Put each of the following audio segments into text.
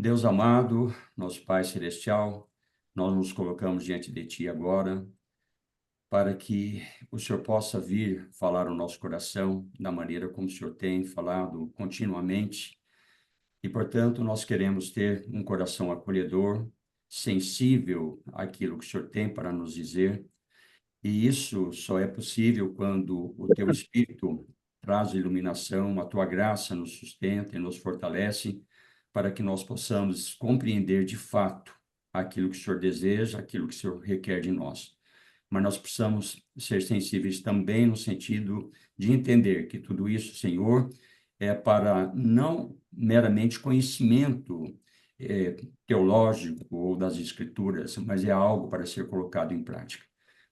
Deus amado, nosso Pai Celestial, nós nos colocamos diante de Ti agora para que o Senhor possa vir falar ao nosso coração da maneira como o Senhor tem falado continuamente. E, portanto, nós queremos ter um coração acolhedor, sensível àquilo que o Senhor tem para nos dizer. E isso só é possível quando o Teu Espírito traz iluminação, a Tua graça nos sustenta e nos fortalece para que nós possamos compreender de fato aquilo que o Senhor deseja, aquilo que o Senhor requer de nós. Mas nós precisamos ser sensíveis também no sentido de entender que tudo isso, Senhor, é para não meramente conhecimento teológico ou das Escrituras, mas é algo para ser colocado em prática.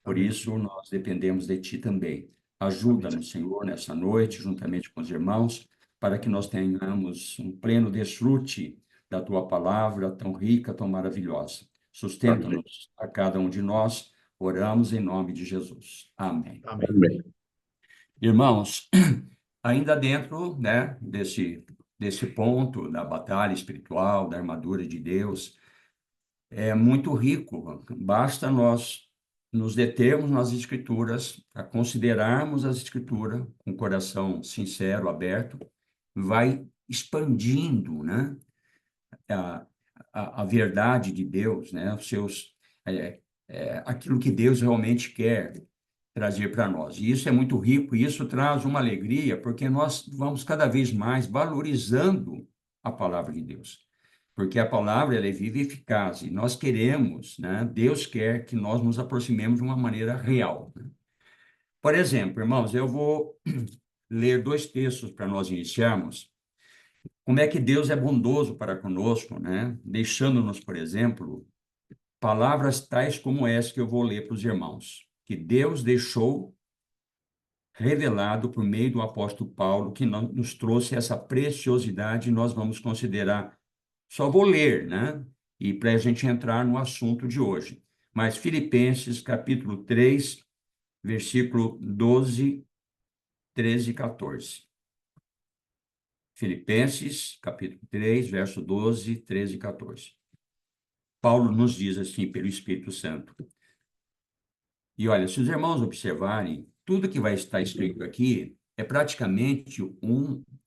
Por Amém. isso, nós dependemos de Ti também. Amém. Ajuda-nos, Senhor, nessa noite, juntamente com os irmãos, para que nós tenhamos um pleno desfrute da Tua palavra tão rica, tão maravilhosa. Amém. Sustenta-nos a cada um de nós. Oramos em nome de Jesus. Amém. Amém. Irmãos, ainda dentro, né, desse ponto da batalha espiritual, da armadura de Deus, é muito rico. Basta nós nos determos nas Escrituras, a considerarmos as Escrituras com o coração sincero, aberto, vai expandindo, né, a, a verdade de Deus, né, aquilo que Deus realmente quer trazer para nós. E isso é muito rico, e isso traz uma alegria, porque nós vamos cada vez mais valorizando a palavra de Deus. Porque a palavra ela é viva e eficaz, e nós queremos, né? Deus quer que nós nos aproximemos de uma maneira real, né? Por exemplo, irmãos, eu vou ler dois textos para nós iniciarmos. Como é que Deus é bondoso para conosco, né? Deixando-nos, por exemplo, palavras tais como essa que eu vou ler para os irmãos, que Deus deixou revelado por meio do apóstolo Paulo, que nos trouxe essa preciosidade, nós vamos considerar, só vou ler, né? E para a gente entrar no assunto de hoje. Mas Filipenses, capítulo 3, versículo 12, 13 e 14. Filipenses, capítulo 3, verso 12, 13 e 14. Paulo nos diz assim, pelo Espírito Santo. E olha, se os irmãos observarem, tudo que vai estar escrito aqui é praticamente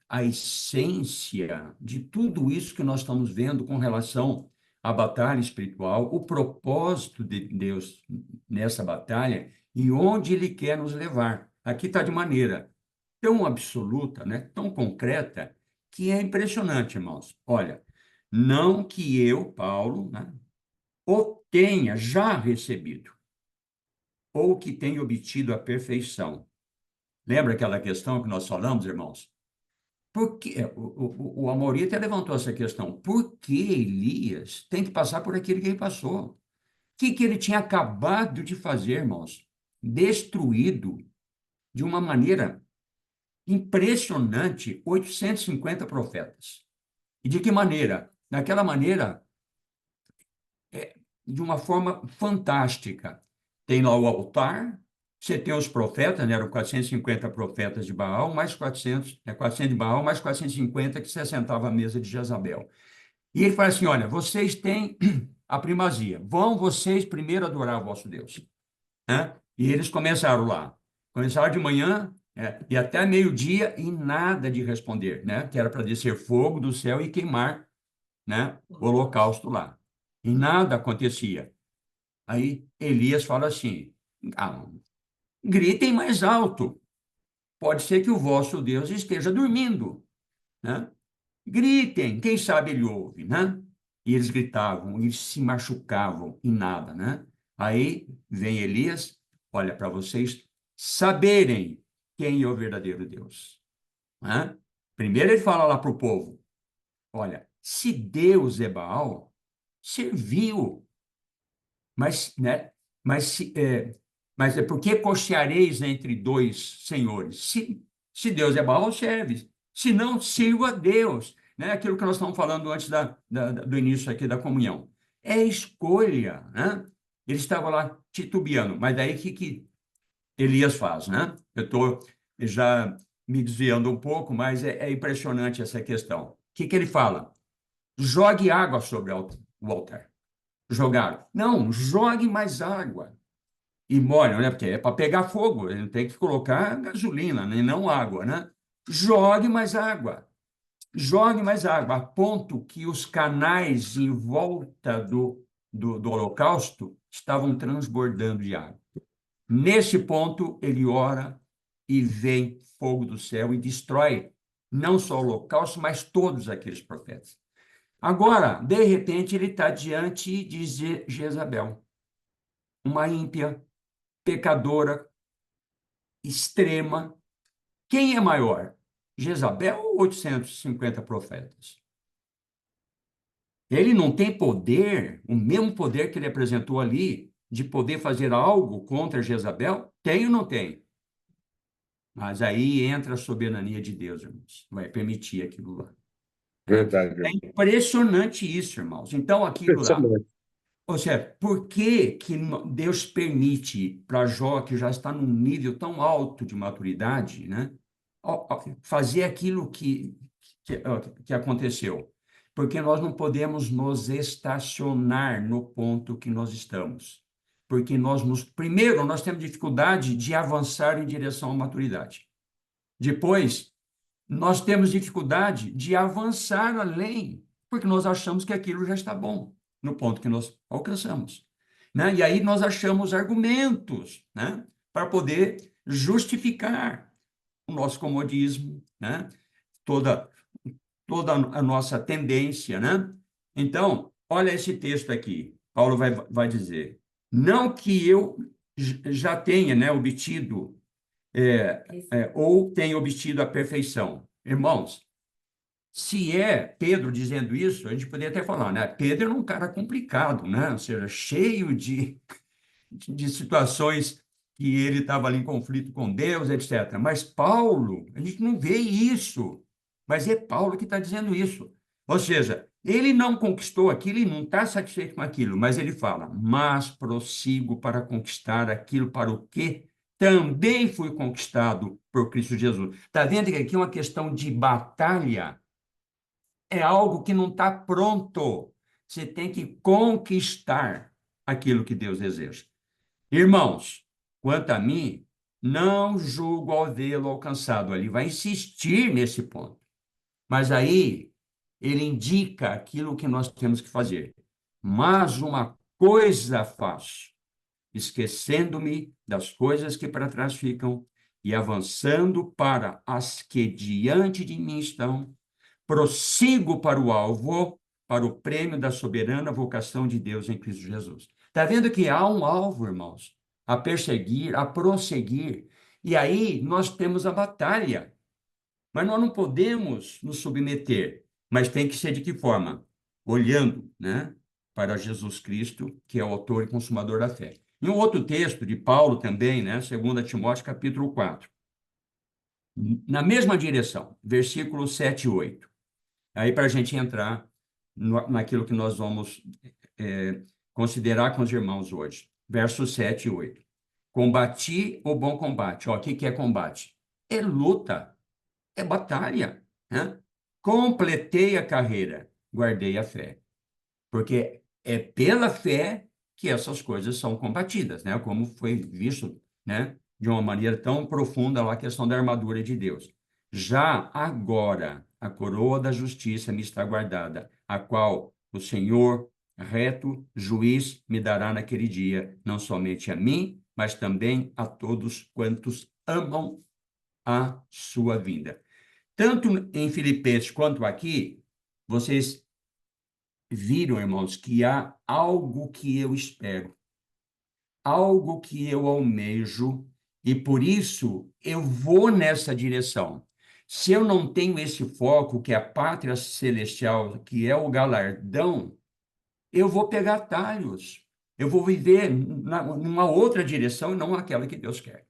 a essência de tudo isso que nós estamos vendo com relação à batalha espiritual, o propósito de Deus nessa batalha e onde Ele quer nos levar. Aqui está de maneira tão absoluta, né, tão concreta, que é impressionante, irmãos. Olha, não que eu, Paulo, né, o tenha já recebido ou que tem obtido a perfeição. Lembra aquela questão que nós falamos, irmãos? O Amorim até levantou essa questão. Por que Elias tem que passar por aquilo que ele passou? O que ele tinha acabado de fazer, irmãos? Destruído de uma maneira impressionante 850 profetas. E de que maneira? Daquela maneira, de uma forma fantástica. Tem lá o altar, você tem os profetas, né? Eram 450 profetas de Baal, mais 400 de Baal, mais 450 que se assentavam à mesa de Jezabel. E ele fala assim, olha, vocês têm a primazia, vão vocês primeiro adorar o vosso Deus. Né? E eles começaram lá. Começaram de manhã, e até meio-dia e nada de responder, né? Que era para descer fogo do céu e queimar, né? O holocausto lá. E nada acontecia. Aí Elias fala assim: ah, gritem mais alto. Pode ser que o vosso Deus esteja dormindo, né? Gritem, quem sabe ele ouve, né? E eles gritavam, eles se machucavam e nada, né? Aí vem Elias, olha, para vocês saberem quem é o verdadeiro Deus, né? Primeiro ele fala lá para o povo: olha, se Deus é Baal, serviu. Mas, né? Mas, mas é porque cocheareis entre dois senhores. Se Deus é Baal, serve. Se não, sirva a Deus. Né? Aquilo que nós estamos falando antes do início aqui da comunhão. É escolha, né? Ele estava lá titubeando. Mas daí o que Elias faz, né? Eu estou já me desviando um pouco, mas é impressionante essa questão. O que ele fala? jogue água sobre o altar. Jogaram. Não, jogue mais água. E molham, né? Porque é para pegar fogo, ele tem que colocar gasolina, né? Não água, né? Jogue mais água. Jogue mais água, a ponto que os canais em volta do holocausto estavam transbordando de água. Nesse ponto, ele ora e vem fogo do céu e destrói não só o holocausto, mas todos aqueles profetas. Agora, de repente, ele está diante de Jezabel, uma ímpia, pecadora, extrema. Quem é maior? Jezabel ou 850 profetas? Ele não tem poder, o mesmo poder que ele apresentou ali, de poder fazer algo contra Jezabel? Tem ou não tem? Mas aí entra a soberania de Deus, irmãos. Vai permitir aquilo lá. Verdade, É irmão. impressionante isso, irmãos. Então, aquilo lá. Impressionante. Ou seja, por que que Deus permite para Jó, que já está num nível tão alto de maturidade, né, fazer aquilo que aconteceu? Porque nós não podemos nos estacionar no ponto que nós estamos. Porque primeiro, nós temos dificuldade de avançar em direção à maturidade. Depois, nós temos dificuldade de avançar além, porque nós achamos que aquilo já está bom, no ponto que nós alcançamos. Né? E aí nós achamos argumentos, né, para poder justificar o nosso comodismo, né? toda, toda a nossa tendência. Né? Então, olha esse texto aqui. Paulo vai dizer: não que eu já tenha, né, obtido ou tenha obtido a perfeição. Irmãos, se é Pedro dizendo isso, a gente poderia até falar, né? Pedro era um cara complicado, né? Ou seja, cheio de situações que ele estava ali em conflito com Deus, etc. Mas Paulo, a gente não vê isso. Mas é Paulo que está dizendo isso. Ou seja, ele não conquistou aquilo e não está satisfeito com aquilo, mas ele fala: mas prossigo para conquistar aquilo para o que também fui conquistado por Cristo Jesus. Está vendo que aqui é uma questão de batalha? É algo que não está pronto. Você tem que conquistar aquilo que Deus deseja. Irmãos, quanto a mim, não julgo ao vê-lo alcançado. Ele vai insistir nesse ponto. Mas aí ele indica aquilo que nós temos que fazer. Mas uma coisa faço, esquecendo-me das coisas que para trás ficam e avançando para as que diante de mim estão, prossigo para o alvo, para o prêmio da soberana vocação de Deus em Cristo Jesus. Está vendo que há um alvo, irmãos, a perseguir, a prosseguir. E aí nós temos a batalha. Mas nós não podemos nos submeter. Mas tem que ser de que forma? Olhando, né, para Jesus Cristo, que é o autor e consumador da fé. Em um outro texto de Paulo também, né, 2 Timóteo, capítulo 4, na mesma direção, versículos 7 e 8. Aí, para a gente entrar naquilo que nós vamos considerar com os irmãos hoje. Versos 7 e 8. Combati o bom combate. Ó, o que que é combate? É luta, é batalha. Né? Completei a carreira, guardei a fé. Porque é pela fé que essas coisas são combatidas, né? Como foi visto, né, de uma maneira tão profunda lá a questão da armadura de Deus. Já agora, a coroa da justiça me está guardada, a qual o Senhor, reto juiz, me dará naquele dia, não somente a mim, mas também a todos quantos amam a sua vinda. Tanto em Filipenses quanto aqui, vocês viram, irmãos, que há algo que eu espero, algo que eu almejo, e por isso eu vou nessa direção. Se eu não tenho esse foco, que é a pátria celestial, que é o galardão, eu vou pegar atalhos. Eu vou viver numa outra direção e não aquela que Deus quer.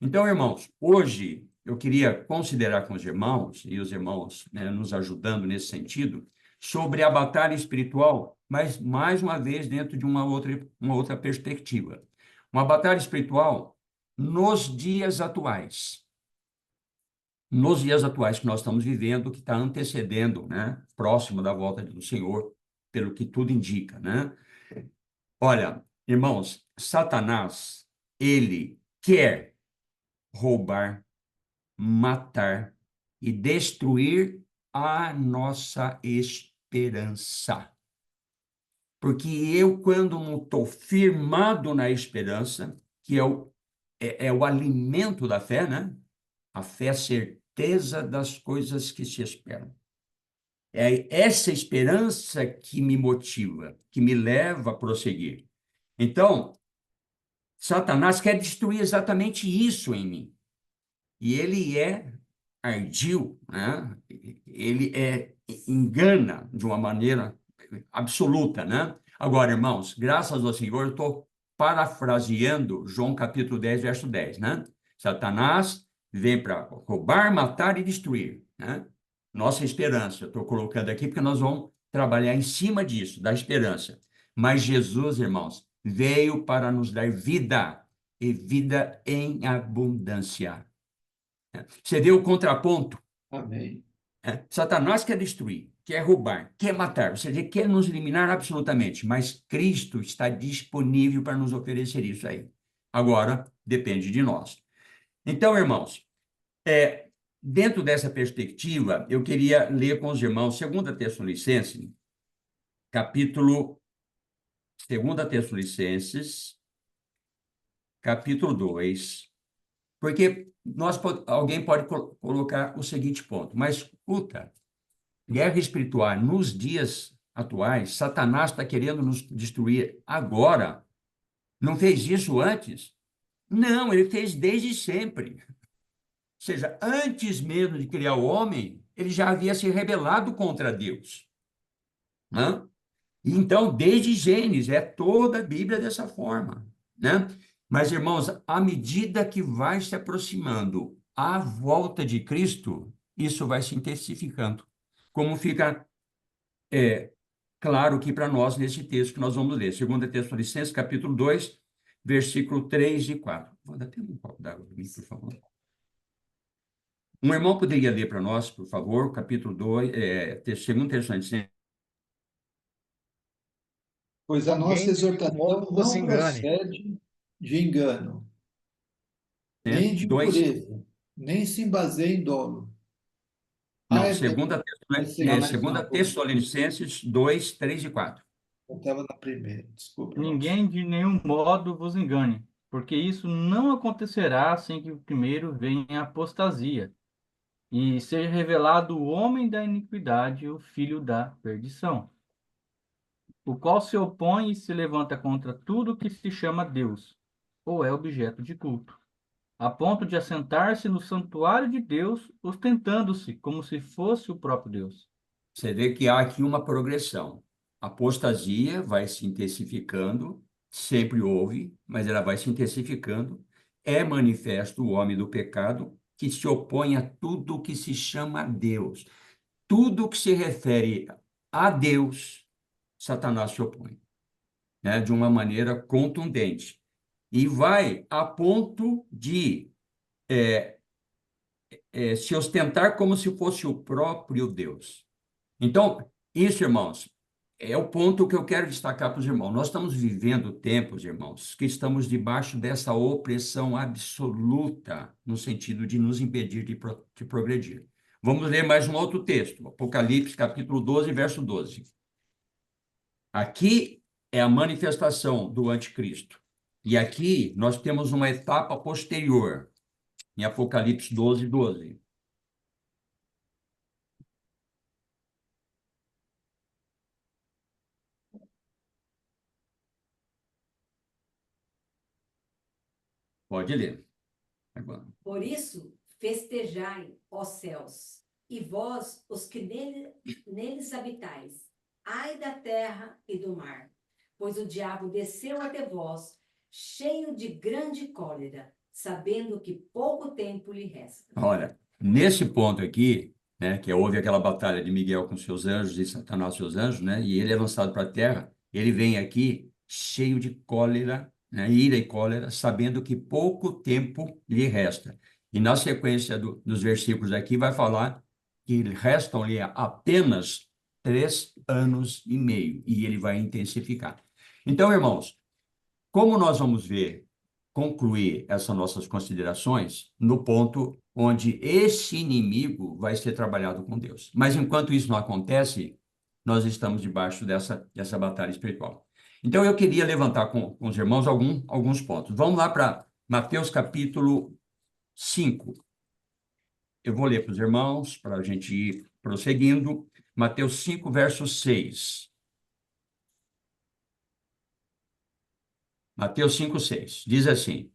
Então, irmãos, hoje eu queria considerar com os irmãos, e os irmãos, né, nos ajudando nesse sentido, sobre a batalha espiritual, mas mais uma vez dentro de uma outra perspectiva. Uma batalha espiritual nos dias atuais. nos dias atuais que nós estamos vivendo, que está antecedendo, né, próximo da volta do Senhor, pelo que tudo indica, né? Olha, irmãos, Satanás, ele quer roubar, matar e destruir a nossa esperança. Porque eu, quando não estou firmado na esperança, que é o alimento da fé, né? A fé é a certeza das coisas que se esperam. É essa esperança que me motiva, que me leva a prosseguir. Então, Satanás quer destruir exatamente isso em mim. E ele é ardil, né? Engana de uma maneira absoluta, né? Agora, irmãos, graças ao Senhor, eu estou parafraseando João capítulo 10, verso 10, né? Satanás vem para roubar, matar e destruir, né? Nossa esperança, eu estou colocando aqui porque nós vamos trabalhar em cima disso, da esperança. Mas Jesus, irmãos, veio para nos dar vida e vida em abundância. Você vê o contraponto? Amém. Satanás quer destruir, quer roubar, quer matar, ou seja, quer nos eliminar absolutamente, mas Cristo está disponível para nos oferecer isso aí. Agora, depende de nós. Então, irmãos, dentro dessa perspectiva, eu queria ler com os irmãos 2 Tessalonicenses, capítulo 2 Tessalonicenses, capítulo 2. Porque alguém pode colocar o seguinte ponto, mas escuta, guerra espiritual nos dias atuais, Satanás está querendo nos destruir agora. Não fez isso antes? Não, ele fez desde sempre. Ou seja, antes mesmo de criar o homem, ele já havia se rebelado contra Deus. Né? Então, desde Gênesis, é toda a Bíblia dessa forma, né? Mas, irmãos, à medida que vai se aproximando a volta de Cristo, isso vai se intensificando. Como fica claro aqui para nós nesse texto que nós vamos ler. 2 Tessalonicenses, capítulo 2, versículo 3 e 4. Vou dar até um copo d'água para mim, por favor. Um irmão poderia ler para nós, por favor, capítulo 2, 2 Tessalonicenses, Pois a nossa Ninguém de nenhum exortação modo vos não engane. procede de engano, nem de 2. impureza, nem se baseia em dolo. Ah, Não, é verdade. Essa aí, segunda Tessalonicenses 2, 3 e 4. eu estava na primeira. Desculpa, irmãos. Ninguém de nenhum modo vos engane, porque isso não acontecerá sem que primeiro venha a apostasia, e seja revelado o homem da iniquidade, o filho da perdição, o qual se opõe e se levanta contra tudo que se chama Deus, ou é objeto de culto, a ponto de assentar-se no santuário de Deus, ostentando-se como se fosse o próprio Deus. Você vê que há aqui uma progressão. A apostasia vai se intensificando, sempre houve, mas ela vai se intensificando. É manifesto o homem do pecado que se opõe a tudo que se chama Deus. Tudo que se refere a Deus, Satanás se opõe, né, de uma maneira contundente. E vai a ponto de se ostentar como se fosse o próprio Deus. Então, isso, irmãos, é o ponto que eu quero destacar para os irmãos. Nós estamos vivendo tempos, irmãos, que estamos debaixo dessa opressão absoluta, no sentido de nos impedir de progredir. Vamos ler mais um outro texto, Apocalipse, capítulo 12, verso 12. Aqui é a manifestação do anticristo. E aqui nós temos uma etapa posterior, em Apocalipse 12, 12. Pode ler. Agora. Por isso, festejai, ó céus, e vós, os que neles habitais, ai da terra e do mar, pois o diabo desceu até vós, cheio de grande cólera, sabendo que pouco tempo lhe resta. Olha, nesse ponto aqui, né, que houve aquela batalha de Miguel com seus anjos e Satanás seus anjos, né, e ele é lançado para a terra, ele vem aqui cheio de cólera, né, ira e cólera, sabendo que pouco tempo lhe resta. E na sequência dos versículos aqui vai falar que restam-lhe apenas 3 anos e meio, e ele vai intensificar. Então, irmãos, como nós vamos ver, concluir essas nossas considerações no ponto onde esse inimigo vai ser trabalhado com Deus. Mas enquanto isso não acontece, nós estamos debaixo dessa batalha espiritual. Então, eu queria levantar com os irmãos alguns pontos. Vamos lá para Mateus capítulo 5. Eu vou ler para os irmãos, para a gente ir prosseguindo. Mateus 5, verso 6. Mateus 5, 6. Diz assim: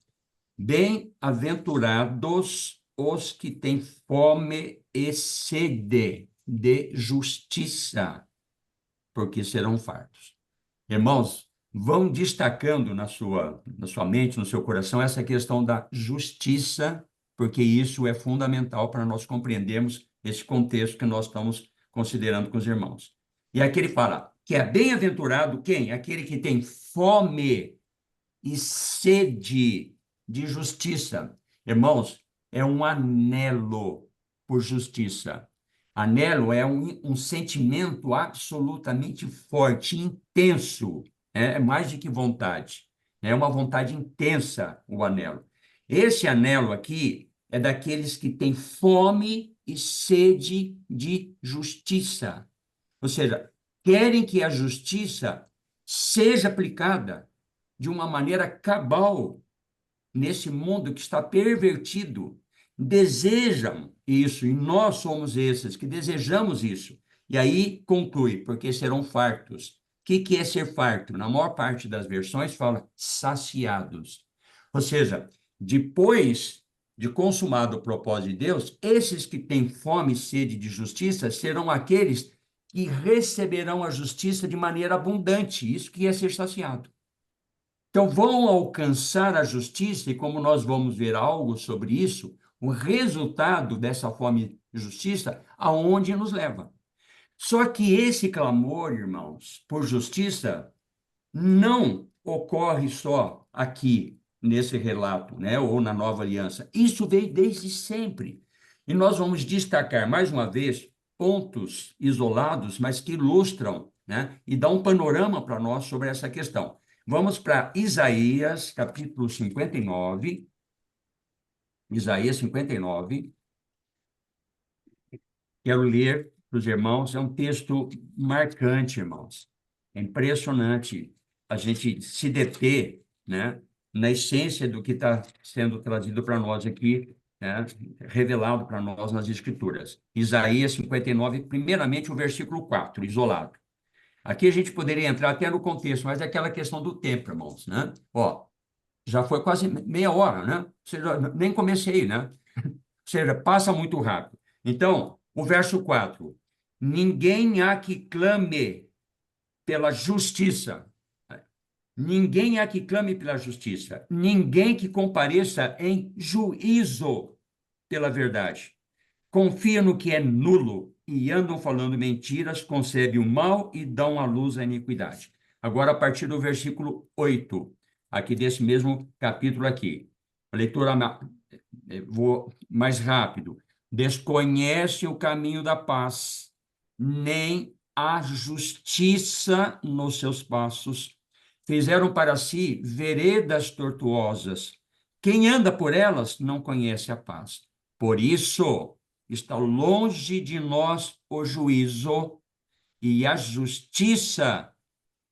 Bem-aventurados os que têm fome e sede de justiça, porque serão fartos. Irmãos, vão destacando na sua mente, no seu coração, essa questão da justiça, porque isso é fundamental para nós compreendermos esse contexto que nós estamos considerando com os irmãos. E aqui ele fala que é bem-aventurado quem? Aquele que tem fome e sede de justiça. Irmãos, é um anelo por justiça. Anelo é um sentimento absolutamente forte, intenso, é mais do que vontade. É uma vontade intensa o anelo. Esse anelo aqui é daqueles que têm fome e sede de justiça. Ou seja, querem que a justiça seja aplicada de uma maneira cabal nesse mundo que está pervertido, desejam isso, e nós somos esses que desejamos isso. E aí conclui, porque serão fartos. O que é ser farto? Na maior parte das versões fala saciados. Ou seja, depois de consumado o propósito de Deus, esses que têm fome e sede de justiça serão aqueles que receberão a justiça de maneira abundante. Isso que é ser saciado. Então, vão alcançar a justiça, e como nós vamos ver algo sobre isso, o resultado dessa fome de justiça, aonde nos leva. Só que esse clamor, irmãos, por justiça, não ocorre só aqui, nesse relato, né, ou na Nova Aliança. Isso veio desde sempre. E nós vamos destacar, mais uma vez, pontos isolados, mas que ilustram, né, e dão um panorama para nós sobre essa questão. Vamos para Isaías, capítulo 59. Isaías 59. Quero ler para os irmãos, é um texto marcante, irmãos. É impressionante a gente se deter, né, na essência do que está sendo trazido para nós aqui, né, revelado para nós nas Escrituras. Isaías 59, primeiramente o versículo 4, isolado. Aqui a gente poderia entrar até no contexto, mas é aquela questão do tempo, irmãos, né? Ó, já foi quase meia hora, né? Ou seja, nem comecei, né? Ou seja, passa muito rápido. Então, o verso 4. Ninguém há que clame pela justiça. Ninguém há que clame pela justiça. Ninguém que compareça em juízo pela verdade. Confia no que é nulo e andam falando mentiras, concebem o mal e dão à luz a iniquidade. Agora, a partir do versículo 8, aqui desse mesmo capítulo aqui. A leitura, vou mais rápido. Desconhece o caminho da paz, nem a justiça nos seus passos. Fizeram para si veredas tortuosas. Quem anda por elas não conhece a paz. Por isso, está longe de nós o juízo, e a justiça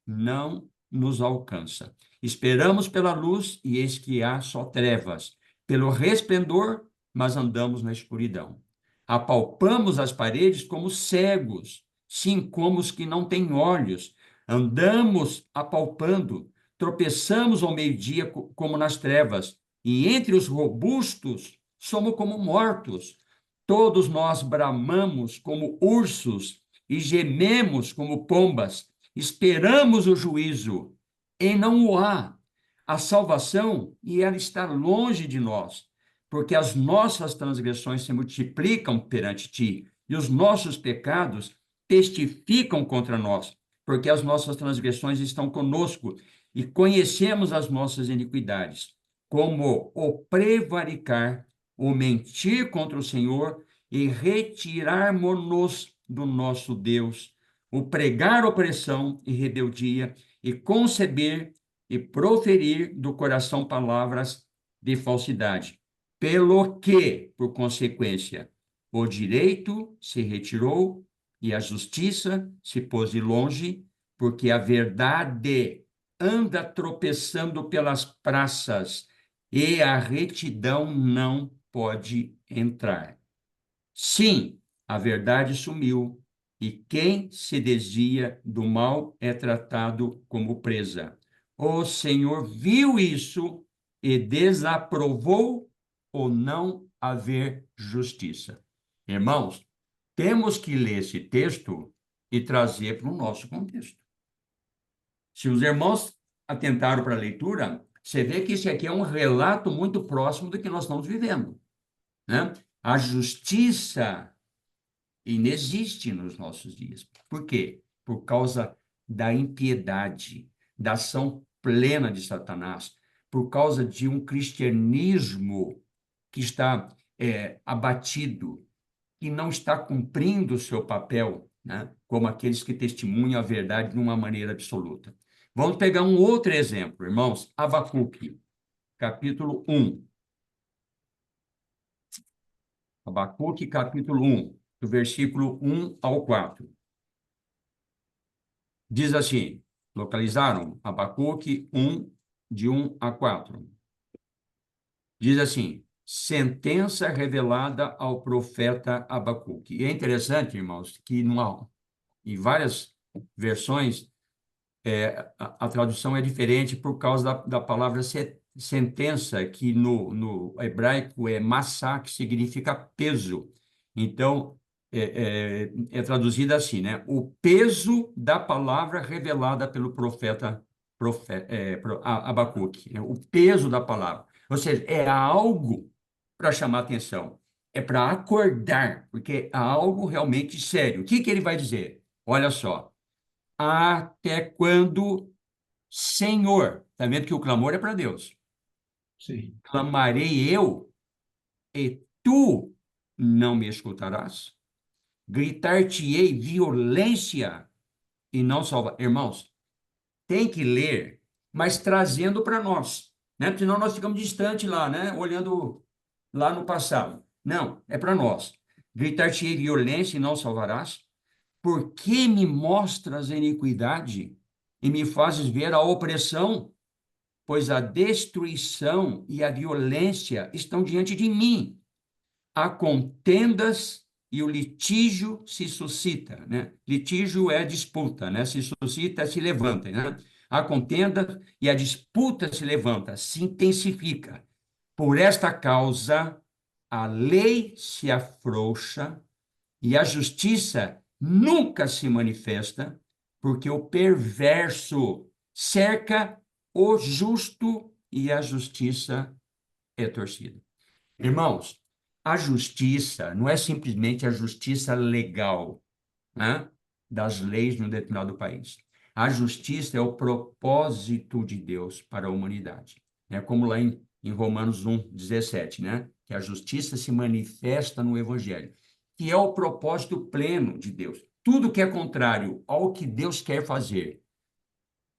não nos alcança. Esperamos pela luz, e eis que há só trevas. Pelo resplendor, mas andamos na escuridão. Apalpamos as paredes como cegos, sim, como os que não têm olhos. Andamos apalpando, tropeçamos ao meio-dia como nas trevas, e entre os robustos somos como mortos. Todos nós bramamos como ursos e gememos como pombas. Esperamos o juízo, e não o há. A salvação, e ela está longe de nós, porque as nossas transgressões se multiplicam perante ti, e os nossos pecados testificam contra nós, porque as nossas transgressões estão conosco, e conhecemos as nossas iniquidades, como o prevaricar o mentir contra o Senhor e retirarmos-nos do nosso Deus, o pregar opressão e rebeldia e conceber e proferir do coração palavras de falsidade. Pelo que, por consequência, o direito se retirou e a justiça se pôs de longe, porque a verdade anda tropeçando pelas praças e a retidão não pode entrar. Sim, a verdade sumiu, e quem se desvia do mal é tratado como presa. O Senhor viu isso e desaprovou o não haver justiça. Irmãos, temos que ler esse texto e trazer para o nosso contexto. Se os irmãos atentaram para a leitura, você vê que isso aqui é um relato muito próximo do que nós estamos vivendo, né? A justiça inexiste nos nossos dias. Por quê? Por causa da impiedade, da ação plena de Satanás, por causa de um cristianismo que está abatido, que não está cumprindo o seu papel, né, como aqueles que testemunham a verdade de uma maneira absoluta. Vamos pegar um outro exemplo, irmãos. Abacuque, capítulo 1. Abacuque, capítulo 1, do versículo 1 ao 4. Diz assim, localizaram? Abacuque 1, de 1 a 4. Diz assim, sentença revelada ao profeta Abacuque. E é interessante, irmãos, que em várias versões a tradução é diferente por causa da palavra sentença, que no hebraico é massá, que significa peso. Então, é traduzida assim, né? O peso da palavra revelada pelo profeta Abacuque, né? O peso da palavra. Ou seja, é algo para chamar atenção, é para acordar, porque é algo realmente sério. O que ele vai dizer? Olha só. Até quando, Senhor, está vendo que o clamor é para Deus? Sim. Clamarei eu e tu não me escutarás? Gritar-te-ei violência e não salvar. Irmãos, tem que ler, mas trazendo para nós, né? Porque senão nós ficamos distantes lá, né? Olhando lá no passado. Não, é para nós. Gritar-te-ei violência e não salvarás? Por que me mostras a iniquidade e me fazes ver a opressão? Pois a destruição e a violência estão diante de mim. Há contendas e o litígio se suscita, né? Litígio é disputa, né? Se suscita, se levanta, né? Há contenda e a disputa se levanta, se intensifica. Por esta causa, a lei se afrouxa e a justiça nunca se manifesta, porque o perverso cerca o justo e a justiça é torcida. Irmãos, a justiça não é simplesmente a justiça legal, né, das leis de um determinado país. A justiça é o propósito de Deus para a humanidade. É como lá em Romanos 1:17, né? Que a justiça se manifesta no Evangelho, que é o propósito pleno de Deus. Tudo que é contrário ao que Deus quer fazer,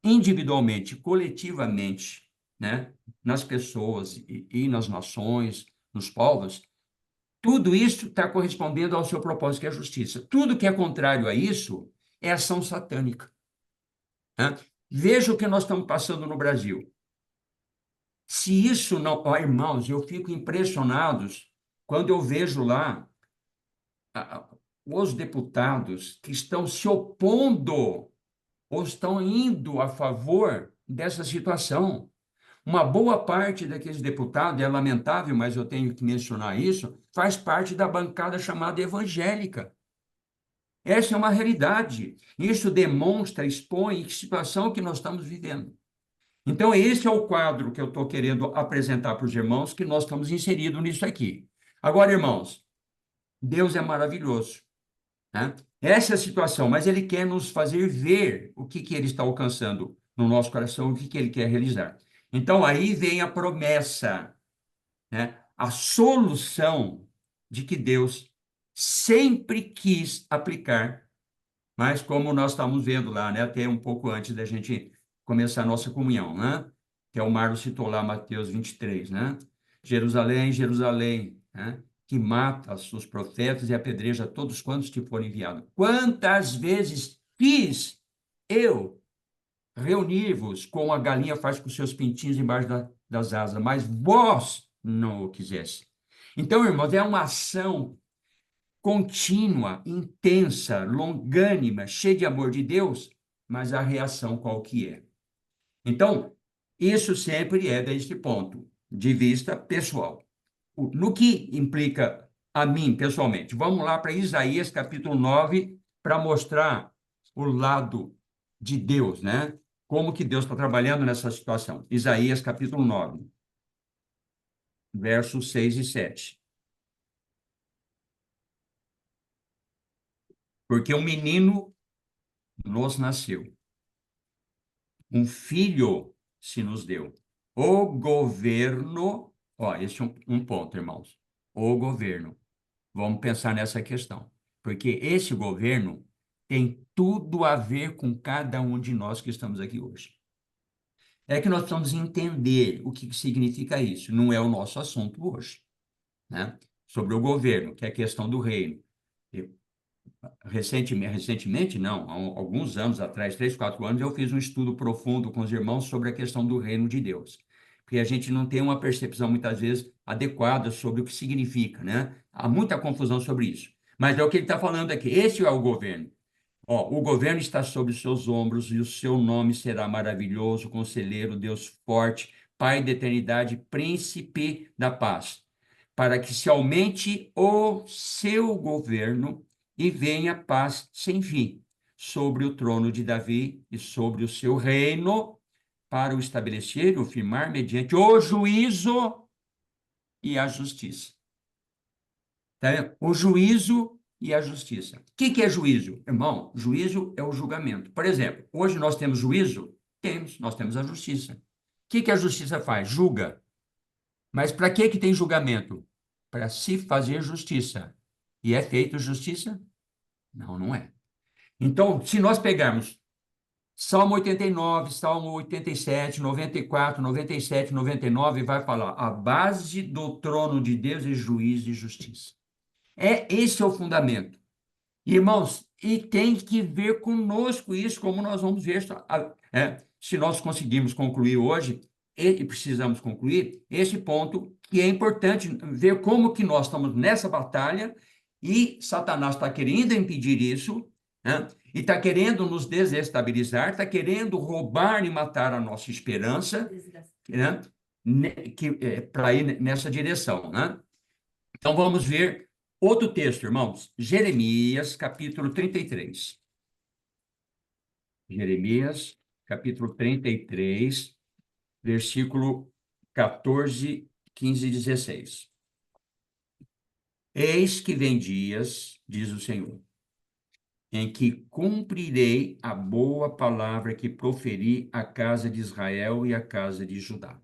individualmente, coletivamente, né? Nas pessoas e nas nações, nos povos, tudo isso está correspondendo ao seu propósito, que é a justiça. Tudo que é contrário a isso é ação satânica, né? Veja o que nós estamos passando no Brasil. Se isso não... Ó, irmãos, eu fico impressionado quando eu vejo lá os deputados que estão se opondo ou estão indo a favor dessa situação. Uma boa parte daqueles deputados, é lamentável, mas eu tenho que mencionar isso, faz parte da bancada chamada evangélica. Essa é uma realidade. Isso demonstra, expõe que situação que nós estamos vivendo. Então, esse é o quadro que eu estou querendo apresentar para os irmãos, que nós estamos inseridos nisso aqui. Agora, irmãos, Deus é maravilhoso, né? Essa é a situação, mas Ele quer nos fazer ver o que Ele está alcançando no nosso coração, o que Ele quer realizar. Então, aí vem a promessa, né? a solução de que Deus sempre quis aplicar, mas como nós estamos vendo lá, né, até um pouco antes da gente começar a nossa comunhão, né, que é o Marlon citou lá, Mateus 23, né, Jerusalém, Jerusalém, né, que mata os seus profetas e apedreja todos quantos te forem enviados. Quantas vezes fiz eu reunir-vos como a galinha faz com seus pintinhos embaixo das asas, mas vós não o quisesse. Então, irmãos, é uma ação contínua, intensa, longânima, cheia de amor de Deus, mas a reação qual que é? Então, isso sempre é deste ponto de vista pessoal. No que implica a mim, pessoalmente? Vamos lá para Isaías, capítulo 9, para mostrar o lado de Deus, né? Como que Deus está trabalhando nessa situação. Isaías, capítulo 9, versos 6 e 7. Porque um menino nos nasceu, um filho se nos deu. O governo, ó, esse é um ponto, irmãos. O governo. Vamos pensar nessa questão. Porque esse governo tem tudo a ver com cada um de nós que estamos aqui hoje. É que nós precisamos entender o que significa isso. Não é o nosso assunto hoje, né? Sobre o governo, que é a questão do reino. Recentemente, não, há alguns anos atrás, 3, 4 anos, eu fiz um estudo profundo com os irmãos sobre a questão do reino de Deus. Porque a gente não tem uma percepção, muitas vezes, adequada sobre o que significa, né? Há muita confusão sobre isso. Mas é o que ele está falando aqui. Esse é o governo. Ó, o governo está sobre os seus ombros e o seu nome será maravilhoso, conselheiro, Deus forte, Pai da eternidade, príncipe da paz, para que se aumente o seu governo e venha paz sem fim sobre o trono de Davi e sobre o seu reino, para o estabelecer e o firmar mediante o juízo e a justiça. Tá vendo? O juízo e a justiça. O que é juízo? Irmão, juízo é o julgamento. Por exemplo, hoje nós temos juízo? Nós temos a justiça. O que a justiça faz? Julga. Mas para que tem julgamento? Para se fazer justiça. E é feito justiça? Não, não é. Então, se nós pegarmos Salmo 89, Salmo 87, 94, 97, 99, vai falar: a base do trono de Deus é juízo e justiça. Esse é o fundamento. Irmãos, e tem que ver conosco isso, como nós vamos ver, se nós conseguirmos concluir hoje, e precisamos concluir, esse ponto, que é importante ver como que nós estamos nessa batalha, e Satanás está querendo impedir isso, né? E está querendo nos desestabilizar, está querendo roubar e matar a nossa esperança, né? Para ir nessa direção, né? Então, vamos ver outro texto, irmãos. Jeremias, capítulo 33. Jeremias, capítulo 33, versículo 14, 15 e 16. Eis que vem dias, diz o Senhor, em que cumprirei a boa palavra que proferi à casa de Israel e à casa de Judá.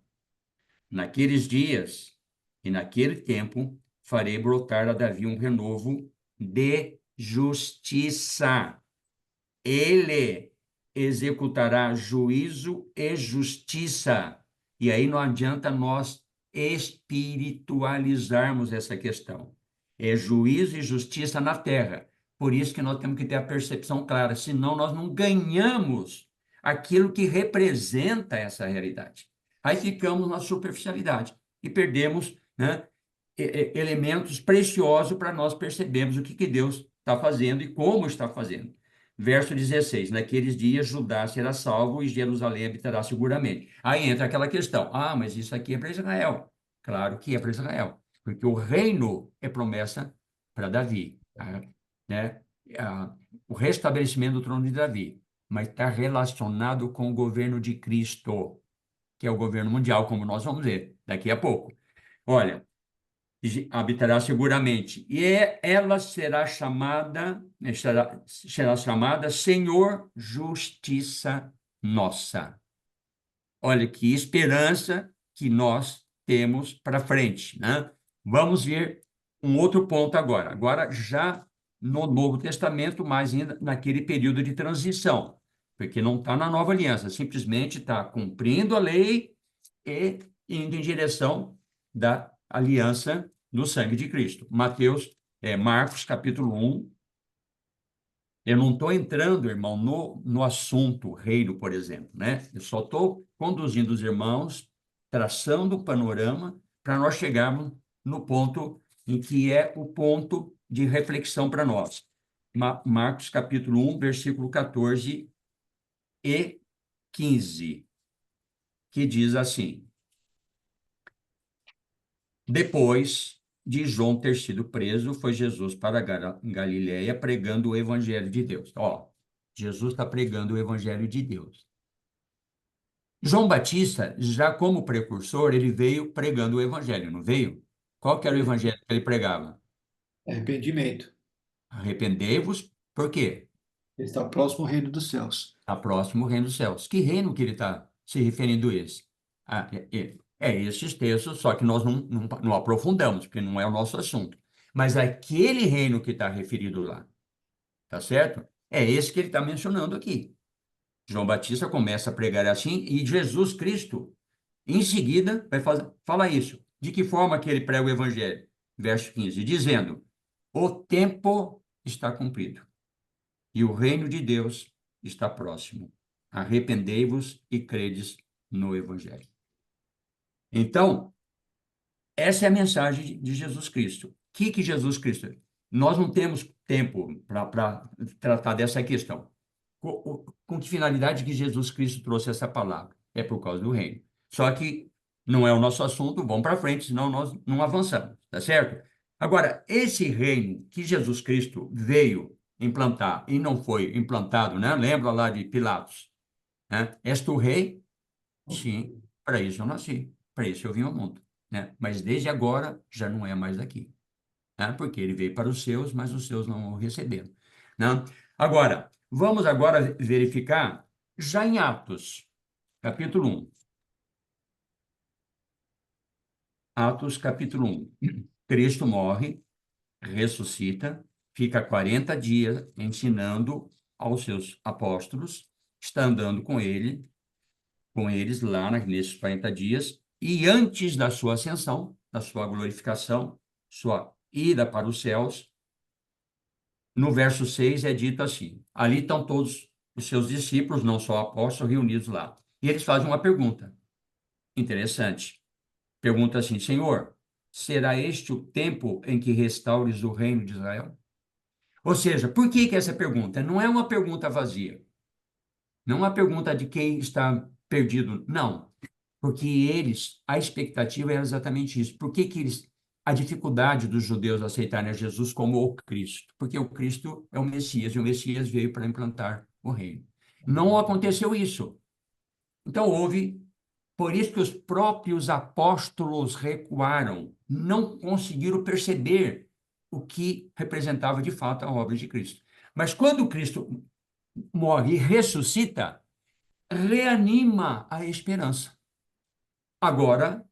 Naqueles dias e naquele tempo, farei brotar a Davi um renovo de justiça. Ele executará juízo e justiça. E aí não adianta nós espiritualizarmos essa questão. É juízo e justiça na terra. Por isso que nós temos que ter a percepção clara, senão nós não ganhamos aquilo que representa essa realidade. Aí ficamos na superficialidade e perdemos, né, elementos preciosos para nós percebermos o que Deus está fazendo e como está fazendo. Verso 16, naqueles dias Judá será salvo e Jerusalém habitará seguramente. Aí entra aquela questão, mas isso aqui é para Israel. Claro que é para Israel, porque o reino é promessa para Davi, né? O restabelecimento do trono de Davi, mas está relacionado com o governo de Cristo, que é o governo mundial, como nós vamos ver daqui a pouco. Olha, habitará seguramente, e ela será chamada Senhor Justiça Nossa. Olha que esperança que nós temos para frente, né? Vamos ver um outro ponto agora. Agora, já no Novo Testamento, mas ainda naquele período de transição, porque não está na Nova Aliança, simplesmente está cumprindo a lei e indo em direção da aliança do sangue de Cristo. Marcos, capítulo 1. Eu não estou entrando, irmão, no assunto reino, por exemplo, né? Eu só estou conduzindo os irmãos, traçando o panorama para nós chegarmos no ponto em que é o ponto de reflexão para nós. Marcos, capítulo 1, versículo 14 e 15, que diz assim: Depois de João ter sido preso, foi Jesus para Galiléia pregando o evangelho de Deus. Ó, Jesus está pregando o evangelho de Deus. João Batista, já como precursor, ele veio pregando o evangelho, não veio? Qual que era o evangelho que ele pregava? Arrependimento. Arrependei-vos, por quê? Está próximo ao reino dos céus. Está próximo o reino dos céus. Que reino que ele está se referindo a esse? Esses textos, só que nós não aprofundamos, porque não é o nosso assunto. Mas aquele reino que está referido lá, tá certo? É esse que ele está mencionando aqui. João Batista começa a pregar assim, e Jesus Cristo, em seguida, vai falar isso. De que forma que ele prega o evangelho? Verso 15, dizendo: o tempo está cumprido, e o reino de Deus está próximo. Arrependei-vos e credes no evangelho. Então, essa é a mensagem de Jesus Cristo. O que Jesus Cristo... Nós não temos tempo para tratar dessa questão. Com que finalidade que Jesus Cristo trouxe essa palavra? É por causa do reino. Só que não é o nosso assunto, vamos para frente, senão nós não avançamos, tá certo? Agora, esse reino que Jesus Cristo veio implantar e não foi implantado, né? Lembra lá de Pilatos, né? És tu rei? Sim, para isso eu nasci, para isso eu vim ao mundo, né? Mas desde agora já não é mais daqui, né? Porque ele veio para os seus, mas os seus não o receberam, né? Agora, vamos agora verificar já em Atos, capítulo 1. Atos, capítulo 1. Cristo morre, ressuscita, fica 40 dias ensinando aos seus apóstolos, está andando com eles lá nesses 40 dias, e antes da sua ascensão, da sua glorificação, sua ida para os céus, no verso 6 é dito assim: ali estão todos os seus discípulos, não só apóstolos, reunidos lá. E eles fazem uma pergunta interessante. Pergunta assim: Senhor, será este o tempo em que restaures o reino de Israel? Ou seja, por que essa pergunta? Não é uma pergunta vazia. Não é uma pergunta de quem está perdido. Não. Porque a expectativa era exatamente isso. Por que a dificuldade dos judeus aceitarem a Jesus como o Cristo? Porque o Cristo é o Messias, e o Messias veio para implantar o reino. Não aconteceu isso. Então por isso que os próprios apóstolos recuaram, não conseguiram perceber o que representava de fato a obra de Cristo. Mas quando Cristo morre e ressuscita, reanima a esperança. Agora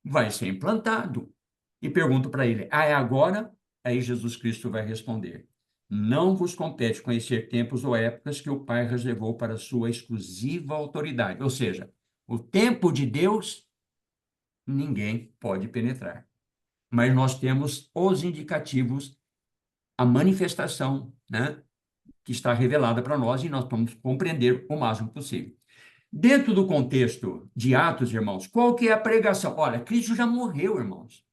vai ser implantado. E pergunto para ele: é agora? Aí Jesus Cristo vai responder: não vos compete conhecer tempos ou épocas que o Pai reservou para sua exclusiva autoridade. Ou seja, o tempo de Deus ninguém pode penetrar. Mas nós temos os indicativos, a manifestação, né, que está revelada para nós, e nós vamos compreender o máximo possível. Dentro do contexto de Atos, irmãos, qual que é a pregação? Olha, Cristo já morreu, irmãos.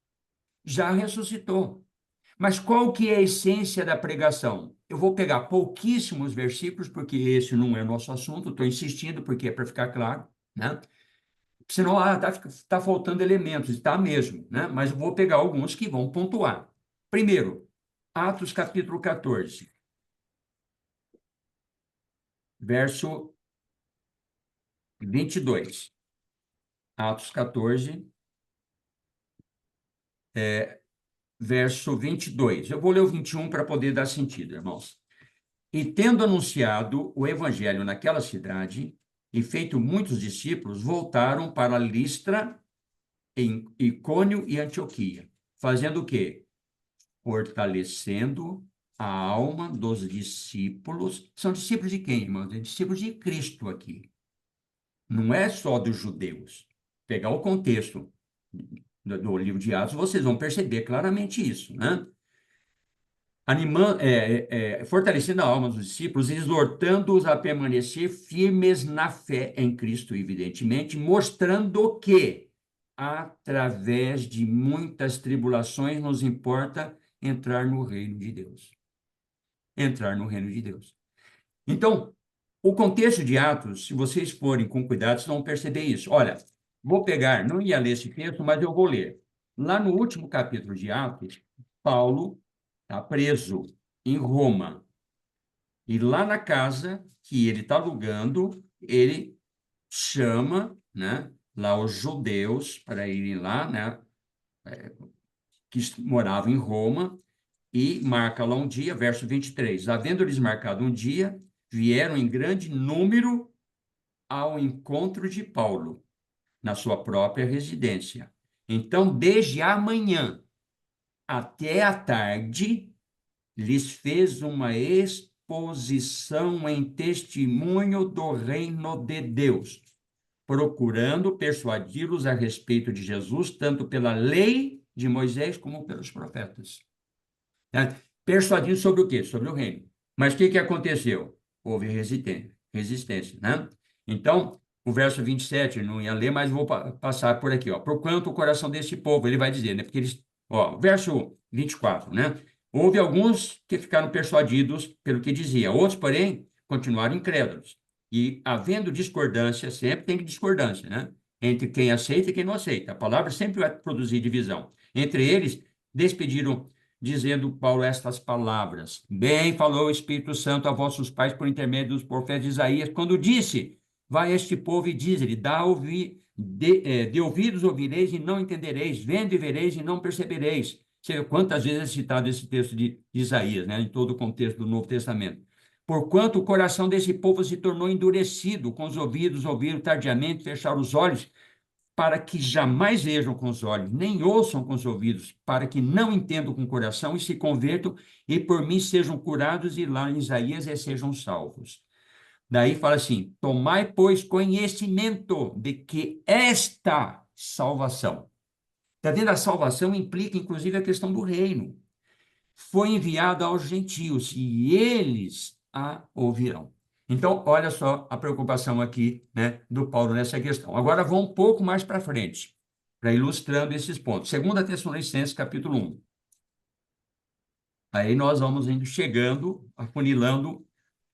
Já ressuscitou. Mas qual que é a essência da pregação? Eu vou pegar pouquíssimos versículos, porque esse não é nosso assunto, estou insistindo porque é para ficar claro, né? Senão tá faltando elementos, está mesmo, né? Mas eu vou pegar alguns que vão pontuar. Primeiro, Atos capítulo 14, verso 22. Atos 14, verso 22. Eu vou ler o 21 para poder dar sentido, irmãos. E tendo anunciado o evangelho naquela cidade e feito muitos discípulos, voltaram para Listra, em Icônio e Antioquia, fazendo o quê? Fortalecendo a alma dos discípulos. São discípulos de quem, irmãos? É discípulos de Cristo aqui. Não é só dos judeus. Pegar o contexto do livro de Atos, vocês vão perceber claramente isso, né? Fortalecendo a alma dos discípulos, exortando-os a permanecer firmes na fé em Cristo, evidentemente, mostrando que, através de muitas tribulações, nos importa entrar no reino de Deus. Entrar no reino de Deus. Então, o contexto de Atos, se vocês forem com cuidado, vocês vão perceber isso. Olha, vou pegar, não ia ler esse texto, mas eu vou ler. Lá no último capítulo de Atos, Paulo está preso em Roma. E lá na casa que ele está alugando, ele chama, né, lá os judeus para irem lá, né, que moravam em Roma, e marca lá um dia, verso 23. Havendo-lhes marcado um dia, vieram em grande número ao encontro de Paulo, na sua própria residência. Então, desde a manhã até a tarde, lhes fez uma exposição em testemunho do reino de Deus, procurando persuadi-los a respeito de Jesus, tanto pela lei de Moisés como pelos profetas. Persuadindo sobre o quê? Sobre o reino. Mas o que aconteceu? Houve resistência, né? Então, o verso 27, não ia ler, mas vou passar por aqui, ó. Porquanto o coração desse povo, ele vai dizer, né? Porque eles, ó, verso 24, né? Houve alguns que ficaram persuadidos pelo que dizia, outros, porém, continuaram incrédulos. E, havendo discordância, sempre tem discordância, né? Entre quem aceita e quem não aceita. A palavra sempre vai produzir divisão. Entre eles, despediram, dizendo Paulo estas palavras: Bem falou o Espírito Santo a vossos pais por intermédio dos profetas de Isaías, quando disse: Vai este povo e diz-lhe, de ouvidos ouvireis e não entendereis, vendo e vereis e não percebereis. Você, quantas vezes é citado esse texto de Isaías, né, em todo o contexto do Novo Testamento? Porquanto o coração desse povo se tornou endurecido, com os ouvidos ouviram tardiamente, fecharam os olhos, para que jamais vejam com os olhos, nem ouçam com os ouvidos, para que não entendam com o coração e se convertam, e por mim sejam curados, e lá em Isaías sejam salvos. Daí fala assim: tomai, pois, conhecimento de que esta salvação, está vendo? A salvação implica, inclusive, a questão do reino. Foi enviada aos gentios, e eles a ouvirão. Então, olha só a preocupação aqui, né, do Paulo nessa questão. Agora, vou um pouco mais para frente, para ilustrando esses pontos. 2 Tessalonicenses, capítulo 1. Aí nós vamos indo chegando, afunilando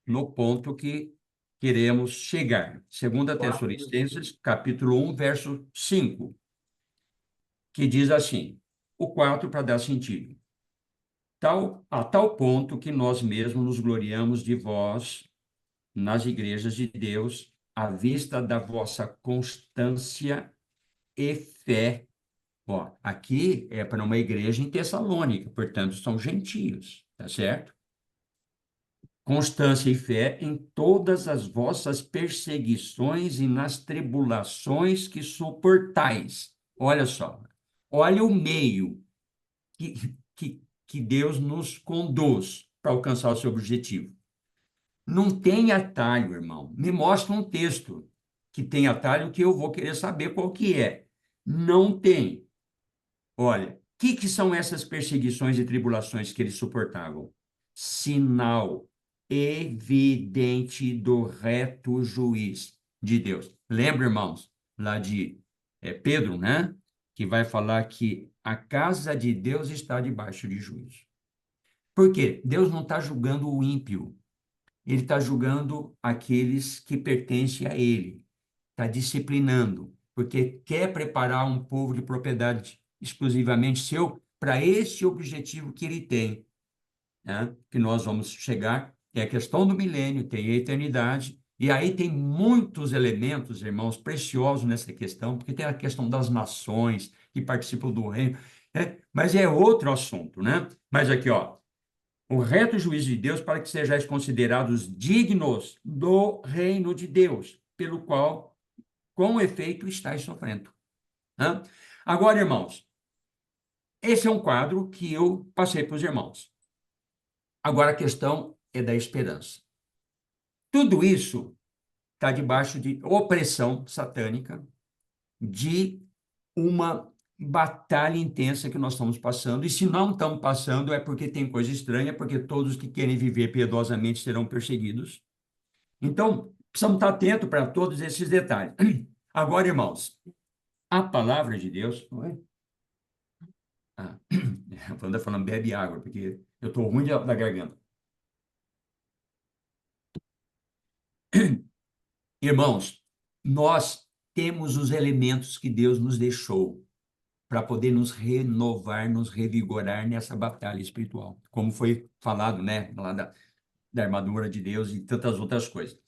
no ponto que queremos chegar. 2 Tessalonicenses, capítulo 1, verso 5, que diz assim, o 4 para dar sentido. A tal ponto que nós mesmos nos gloriamos de vós nas igrejas de Deus, à vista da vossa constância e fé. Ó, aqui é para uma igreja em Tessalônica, portanto, são gentios, tá certo? Constância e fé em todas as vossas perseguições e nas tribulações que suportais. Olha só, olha o meio que Deus nos conduz para alcançar o seu objetivo. Não tem atalho, irmão. Me mostra um texto que tem atalho que eu vou querer saber qual que é. Não tem. Olha, o que são essas perseguições e tribulações que eles suportavam? Sinal evidente do reto juiz de Deus. Lembra, irmãos, lá de Pedro, né? Que vai falar que a casa de Deus está debaixo de juízo. Por quê? Deus não está julgando o ímpio. Ele está julgando aqueles que pertencem a ele. Está disciplinando, porque quer preparar um povo de propriedade exclusivamente seu para esse objetivo que ele tem, né? Que nós vamos chegar, é a questão do milênio, tem a eternidade, e aí tem muitos elementos, irmãos, preciosos nessa questão, porque tem a questão das nações que participam do reino, né? Mas é outro assunto, né? Mas aqui, ó, o reto juízo de Deus para que sejais considerados dignos do reino de Deus, pelo qual, com efeito, estáis sofrendo. Né? Agora, irmãos, Esse é um quadro que eu passei para os irmãos. Agora a questão é da esperança. Tudo isso está debaixo de opressão satânica, de uma batalha intensa que nós estamos passando, e se não estamos passando é porque tem coisa estranha, porque todos que querem viver piedosamente serão perseguidos. Então, precisamos estar atentos para todos esses detalhes. Agora, irmãos, a palavra de Deus... Oi? Ah, a Wanda falando, bebe água, porque eu estou ruim da garganta. Irmãos, nós temos os elementos que Deus nos deixou para poder nos renovar, nos revigorar nessa batalha espiritual, como foi falado, né, lá da armadura de Deus e tantas outras coisas.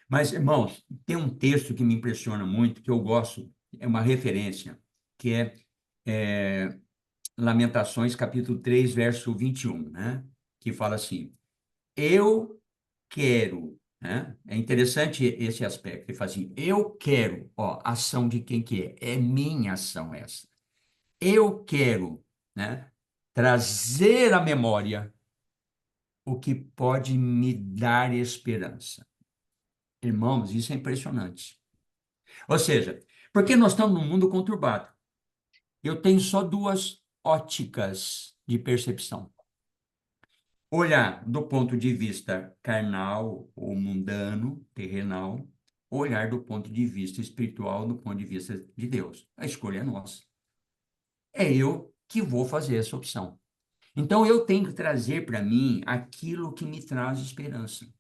Mas, irmãos, tem um texto que me impressiona muito, que eu gosto, é uma referência, que é Lamentações, capítulo 3, verso 21, né, que fala assim, eu quero, né? É interessante esse aspecto, ele fala assim, eu quero, ó, ação de quem que é? É minha ação essa. Eu quero, né, trazer à memória o que pode me dar esperança. Irmãos, isso é impressionante. Ou seja, porque nós estamos num mundo conturbado. Eu tenho só duas óticas de percepção. Olhar do ponto de vista carnal ou mundano, terrenal, olhar do ponto de vista espiritual, do ponto de vista de Deus. A escolha é nossa. É eu que vou fazer essa opção. Então, eu tenho que trazer para mim aquilo que me traz esperança.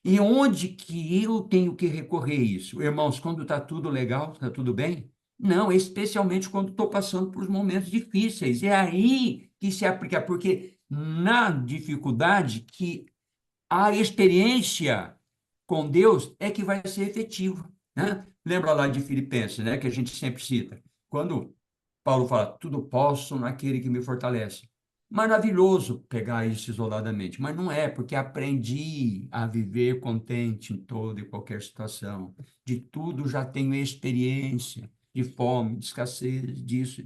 E onde que eu tenho que recorrer a isso? Irmãos, quando está tudo legal, está tudo bem? Não, especialmente quando estou passando por momentos difíceis. É aí que se aplica, porque na dificuldade que a experiência com Deus é que vai ser efetiva, né? Lembra lá de Filipenses, né, que a gente sempre cita. Quando Paulo fala, tudo posso naquele que me fortalece. Maravilhoso pegar isso isoladamente, mas não é, porque aprendi a viver contente em toda e qualquer situação. De tudo já tenho experiência, de fome, de escassez, disso.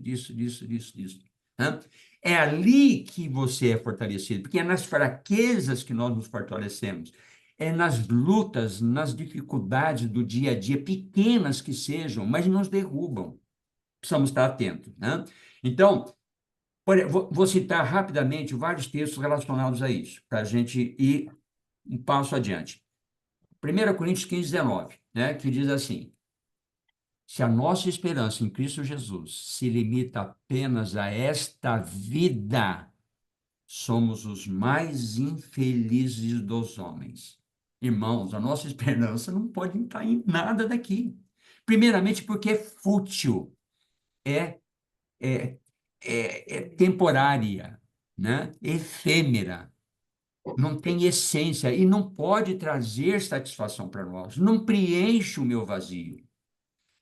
Né? É ali que você é fortalecido, porque é nas fraquezas que nós nos fortalecemos. É nas lutas, nas dificuldades do dia a dia, pequenas que sejam, mas nos derrubam. Precisamos estar atentos, né? Então, vou citar rapidamente vários textos relacionados a isso, para a gente ir um passo adiante. 1 Coríntios 15, 19, né, que diz assim, se a nossa esperança em Cristo Jesus se limita apenas a esta vida, somos os mais infelizes dos homens. Irmãos, a nossa esperança não pode estar em nada daqui. Primeiramente porque é fútil, é é, é temporária, né? Efêmera, não tem essência e não pode trazer satisfação para nós, não preenche o meu vazio.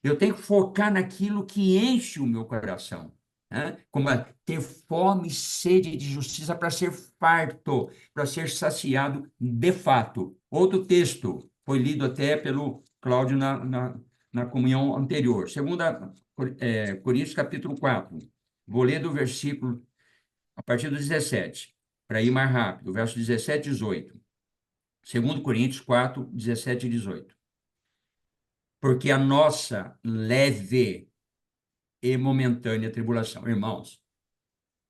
Eu tenho que focar naquilo que enche o meu coração, né? Como é ter fome e sede de justiça para ser farto, para ser saciado de fato. Outro texto foi lido até pelo Cláudio na comunhão anterior. Segunda Coríntios capítulo 4. Vou ler do versículo a partir do 17, para ir mais rápido, verso 17 e 18. 2 Coríntios 4, 17 e 18. Porque a nossa leve e momentânea tribulação, irmãos,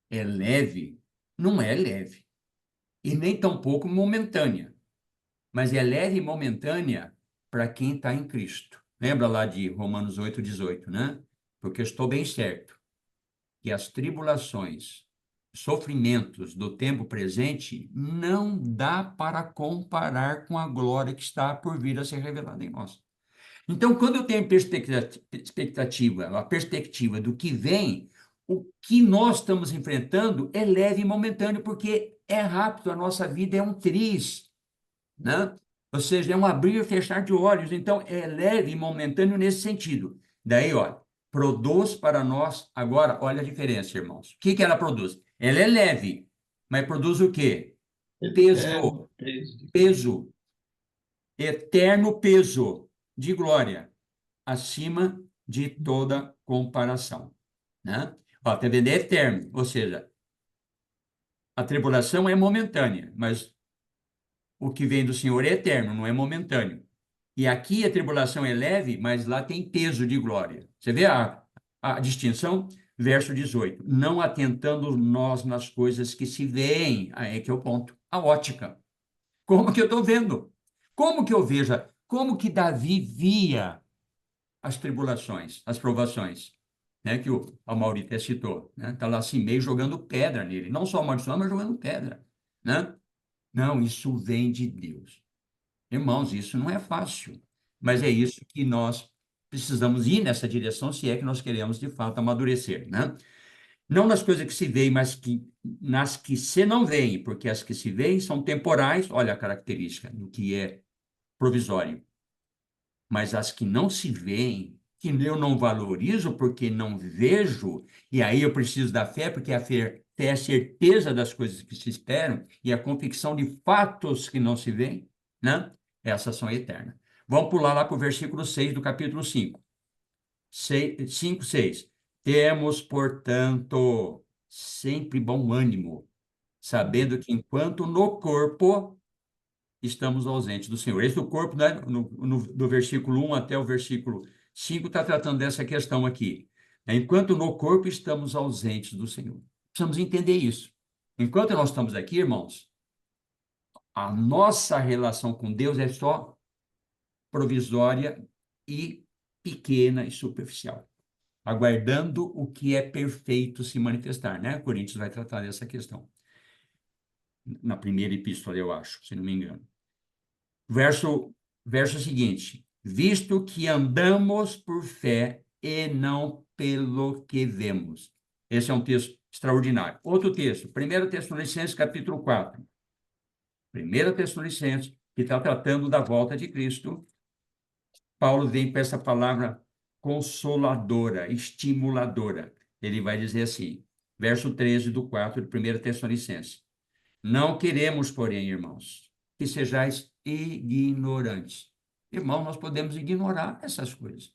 é leve? Não é leve. E nem tampouco momentânea. Mas é leve e momentânea para quem está em Cristo. Lembra lá de Romanos 8, 18, né? Porque eu estou bem certo que as tribulações, sofrimentos do tempo presente não dá para comparar com a glória que está por vir a ser revelada em nós. Então, quando eu tenho a perspectiva do que vem, o que nós estamos enfrentando é leve e momentâneo, porque é rápido, a nossa vida é um triz, né? Ou seja, é um abrir e fechar de olhos. Então, é leve e momentâneo nesse sentido. Daí, olha, produz para nós, agora, olha a diferença, irmãos. O que que ela produz? Ela é leve, mas produz o quê? Peso, peso, eterno peso de glória, acima de toda comparação, né? Até vender é eterno, ou seja, a tribulação é momentânea, mas o que vem do Senhor é eterno, não é momentâneo. E aqui a tribulação é leve, mas lá tem peso de glória. Você vê a distinção? Verso 18. Não atentando nós nas coisas que se veem. Aí é que é o ponto. A ótica. Como que eu estou vendo? Como que eu vejo? Como que Davi via as tribulações, as provações? Né, que o Amaury até citou. Está lá assim, meio jogando pedra nele. Não só amaldiçoando, mas jogando pedra. Né? Não, isso vem de Deus. Irmãos, isso não é fácil, mas é isso que nós precisamos ir nessa direção, se é que nós queremos, de fato, amadurecer, né? Não nas coisas que se veem, mas nas que se não veem, porque as que se veem são temporais, olha a característica do que é provisório, mas as que não se veem, que eu não valorizo porque não vejo, e aí eu preciso da fé, porque a fé é a certeza das coisas que se esperam e a convicção de fatos que não se veem, né? Essas são eternas. Vamos pular lá para o versículo 6 do capítulo 5. 5, 6. Temos, portanto, sempre bom ânimo, sabendo que enquanto no corpo estamos ausentes do Senhor. Esse do corpo, né, do versículo 1 até o versículo 5, está tratando dessa questão aqui. Enquanto no corpo estamos ausentes do Senhor. Precisamos entender isso. Enquanto nós estamos aqui, irmãos, a nossa relação com Deus é só provisória e pequena e superficial, aguardando o que é perfeito se manifestar, né? Coríntios vai tratar dessa questão. Na primeira epístola, eu acho, se não me engano. Verso seguinte: visto que andamos por fé e não pelo que vemos. Esse é um texto extraordinário. Outro texto, 1 Tessalonicenses, capítulo 4. 1 Tessalonicenses, que está tratando da volta de Cristo. Paulo vem com essa palavra consoladora, estimuladora. Ele vai dizer assim, verso 13 do 4 de 1 Tessalonicenses: não queremos, porém, irmãos, que sejais ignorantes. Irmão, nós podemos ignorar essas coisas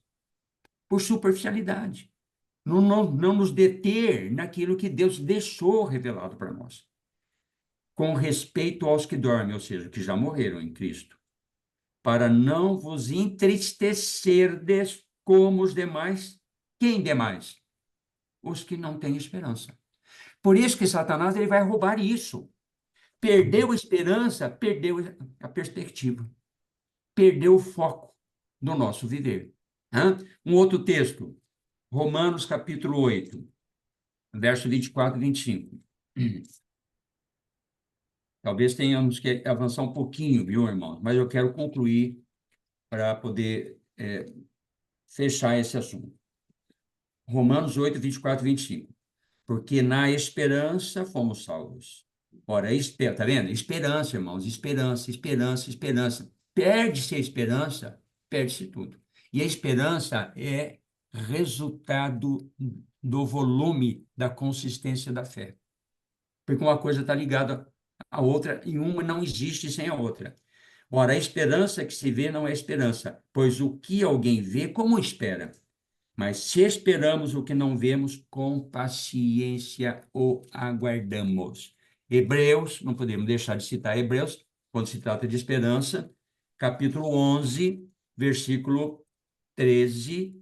por superficialidade. Não nos deter naquilo que Deus deixou revelado para nós. Com respeito aos que dormem, ou seja, que já morreram em Cristo, para não vos entristecerdes como os demais. Quem demais? Os que não têm esperança. Por isso que Satanás ele vai roubar isso. Perdeu a esperança, perdeu a perspectiva, perdeu o foco do nosso viver. Um outro texto, Romanos capítulo 8, verso 24 e 25. Talvez tenhamos que avançar um pouquinho, viu, irmãos? Mas eu quero concluir para poder fechar esse assunto. Romanos 8, 24 e 25. Porque na esperança fomos salvos. Ora, tá vendo? Esperança, irmãos, esperança, esperança, esperança. Perde-se a esperança, perde-se tudo. E a esperança é resultado do volume, da consistência da fé. Porque uma coisa está ligada à outra e uma não existe sem a outra. Ora, a esperança que se vê não é esperança, pois o que alguém vê, como espera? Mas se esperamos o que não vemos, com paciência o aguardamos. Hebreus, não podemos deixar de citar Hebreus, quando se trata de esperança, capítulo 11, versículo 13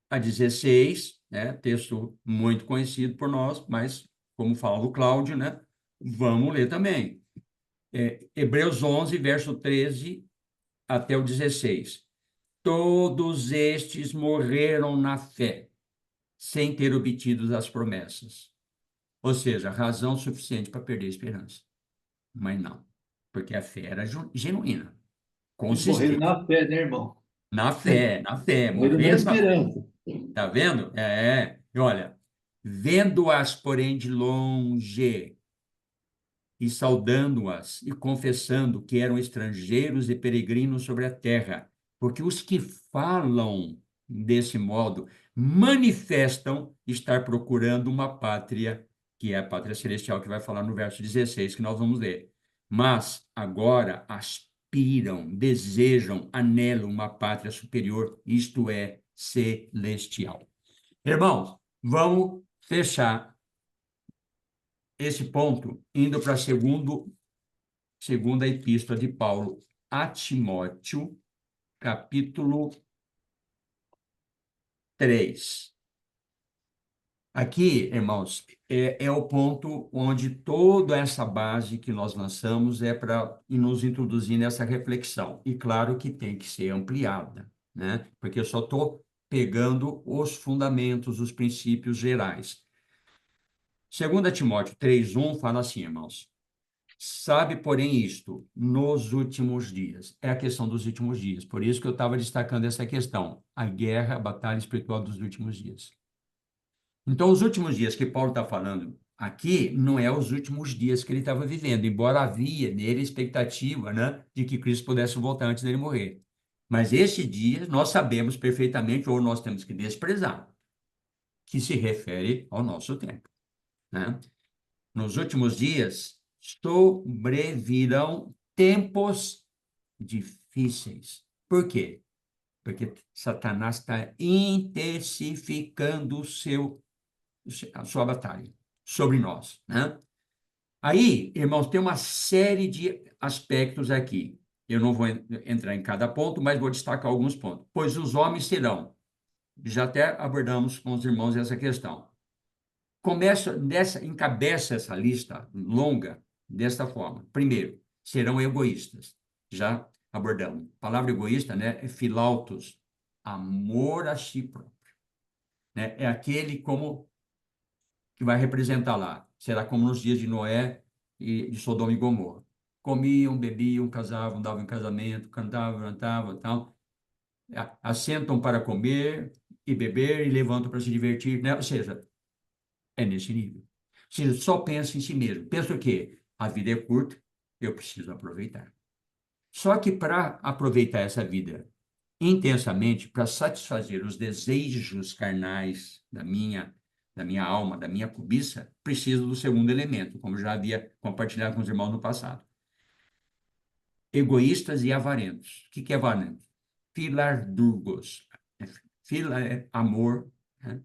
a 16, né? Texto muito conhecido por nós, mas, como fala o Cláudio, né? Vamos ler também. Hebreus 11, verso 13 até o 16. Todos estes morreram na fé, sem ter obtido as promessas. Ou seja, razão suficiente para perder a esperança. Mas não, porque a fé era genuína, Eles morreram consistente. na fé, né, irmão? Na fé, Morreram na morreram na fé. esperança. Tá vendo? E olha, vendo-as, porém, de longe, e saudando-as, e confessando que eram estrangeiros e peregrinos sobre a terra, porque os que falam desse modo manifestam estar procurando uma pátria, que é a pátria celestial, que vai falar no verso 16, que nós vamos ler. Mas agora aspiram, desejam, anelam uma pátria superior, isto é, celestial. Irmãos, vamos fechar esse ponto indo para a segunda epístola de Paulo a Timóteo, capítulo 3. Aqui, irmãos, é o ponto onde toda essa base que nós lançamos é para nos introduzir nessa reflexão. E claro que tem que ser ampliada, né? Porque eu só estou pegando os fundamentos, os princípios gerais. 2 Timóteo 3:1 fala assim, irmãos. Sabe, porém, isto, nos últimos dias. É a questão dos últimos dias. Por isso que eu estava destacando essa questão. A guerra, a batalha espiritual dos últimos dias. Então, os últimos dias que Paulo está falando aqui, não é os últimos dias que ele estava vivendo, embora havia nele expectativa, né, de que Cristo pudesse voltar antes dele morrer. Mas esses dias, nós sabemos perfeitamente, ou nós temos que desprezar, que se refere ao nosso tempo, né? Nos últimos dias, sobrevirão tempos difíceis. Por quê? Porque Satanás está intensificando a sua batalha sobre nós, né? Aí, irmãos, tem uma série de aspectos aqui. Eu não vou entrar em cada ponto, mas vou destacar alguns pontos. Pois os homens serão, já até abordamos com os irmãos essa questão. Encabeça essa lista longa desta forma. Primeiro, serão egoístas. Já abordamos. A palavra egoísta, né, é filautos, amor a si próprio, né? É aquele como que vai representar lá. Será como nos dias de Noé e de Sodoma e Gomorra. Comiam, bebiam, casavam, davam em casamento, cantavam, tal. Assentam para comer e beber e levantam para se divertir, né? Ou seja, é nesse nível. Ou seja, só pensa em si mesmo. Pensa o quê? A vida é curta, eu preciso aproveitar. Só que para aproveitar essa vida intensamente, para satisfazer os desejos carnais da minha alma, da minha cobiça, preciso do segundo elemento, como já havia compartilhado com os irmãos no passado. Egoístas e avarentos. O que é avarento? Filardurgos. Fila é amor, né?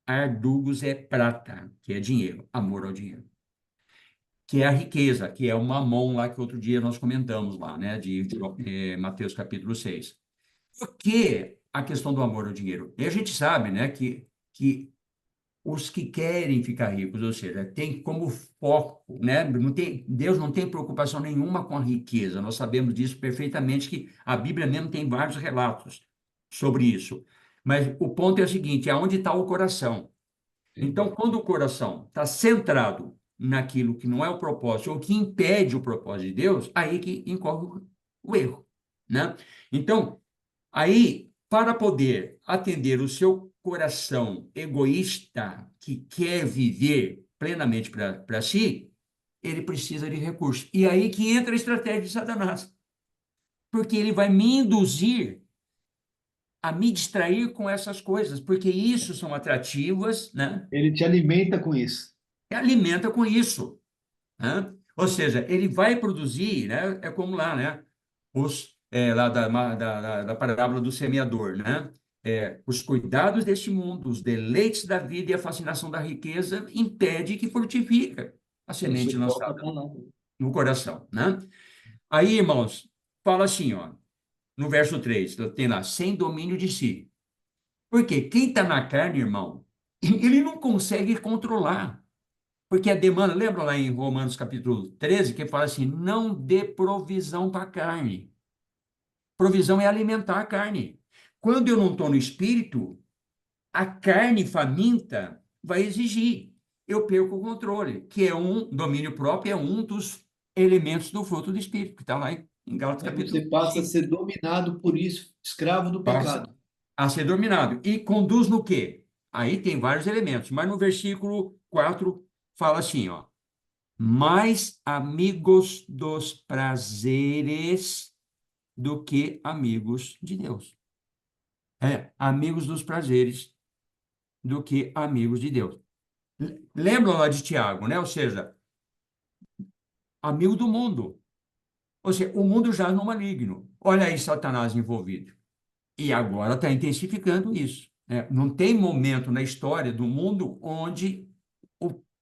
Ardugos é prata, que é dinheiro, amor ao dinheiro. Que é a riqueza, que é o mamon lá que outro dia nós comentamos lá, né, de Mateus capítulo 6. Por que a questão do amor ao dinheiro? E a gente sabe, né, que os que querem ficar ricos, ou seja, tem como foco, né, Deus não tem preocupação nenhuma com a riqueza, nós sabemos disso perfeitamente, que a Bíblia mesmo tem vários relatos sobre isso. Mas o ponto é o seguinte, é onde está o coração. Então, quando o coração está centrado naquilo que não é o propósito, ou que impede o propósito de Deus, aí que incorre o erro, né? Então, aí, para poder atender o seu coração egoísta, que quer viver plenamente para si, ele precisa de recursos. E aí que entra a estratégia de Satanás. Porque ele vai me induzir a me distrair com essas coisas, porque isso são atrativas, né? Ele te alimenta com isso. E alimenta com isso, né? Ou seja, ele vai produzir, né? É como lá, né? Lá da parábola do semeador, né? Os cuidados deste mundo, os deleites da vida e a fascinação da riqueza impede que frutifique a semente Você foca lançada tá lá. no coração, né? Aí, irmãos, fala assim, ó, no verso 3, tem lá, sem domínio de si. Porque quem está na carne, irmão, ele não consegue controlar. Porque a demanda, lembra lá em Romanos capítulo 13, que fala assim, não dê provisão para a carne. Provisão é alimentar a carne. Quando eu não estou no espírito, a carne faminta vai exigir. Eu perco o controle, que é domínio próprio, é um dos elementos do fruto do espírito, que está lá em Gálatas Aí capítulo você passa a 5. ser dominado por isso, escravo do Passa pecado. a ser dominado. E conduz no quê? Aí tem vários elementos, mas no versículo 4 fala assim, ó, mais amigos dos prazeres do que amigos de Deus. Amigos dos prazeres do que amigos de Deus. Lembram lá de Tiago, né? Ou seja, amigo do mundo. Ou seja, o mundo jaz no maligno. Olha aí Satanás envolvido. E agora está intensificando isso. não tem momento na história do mundo onde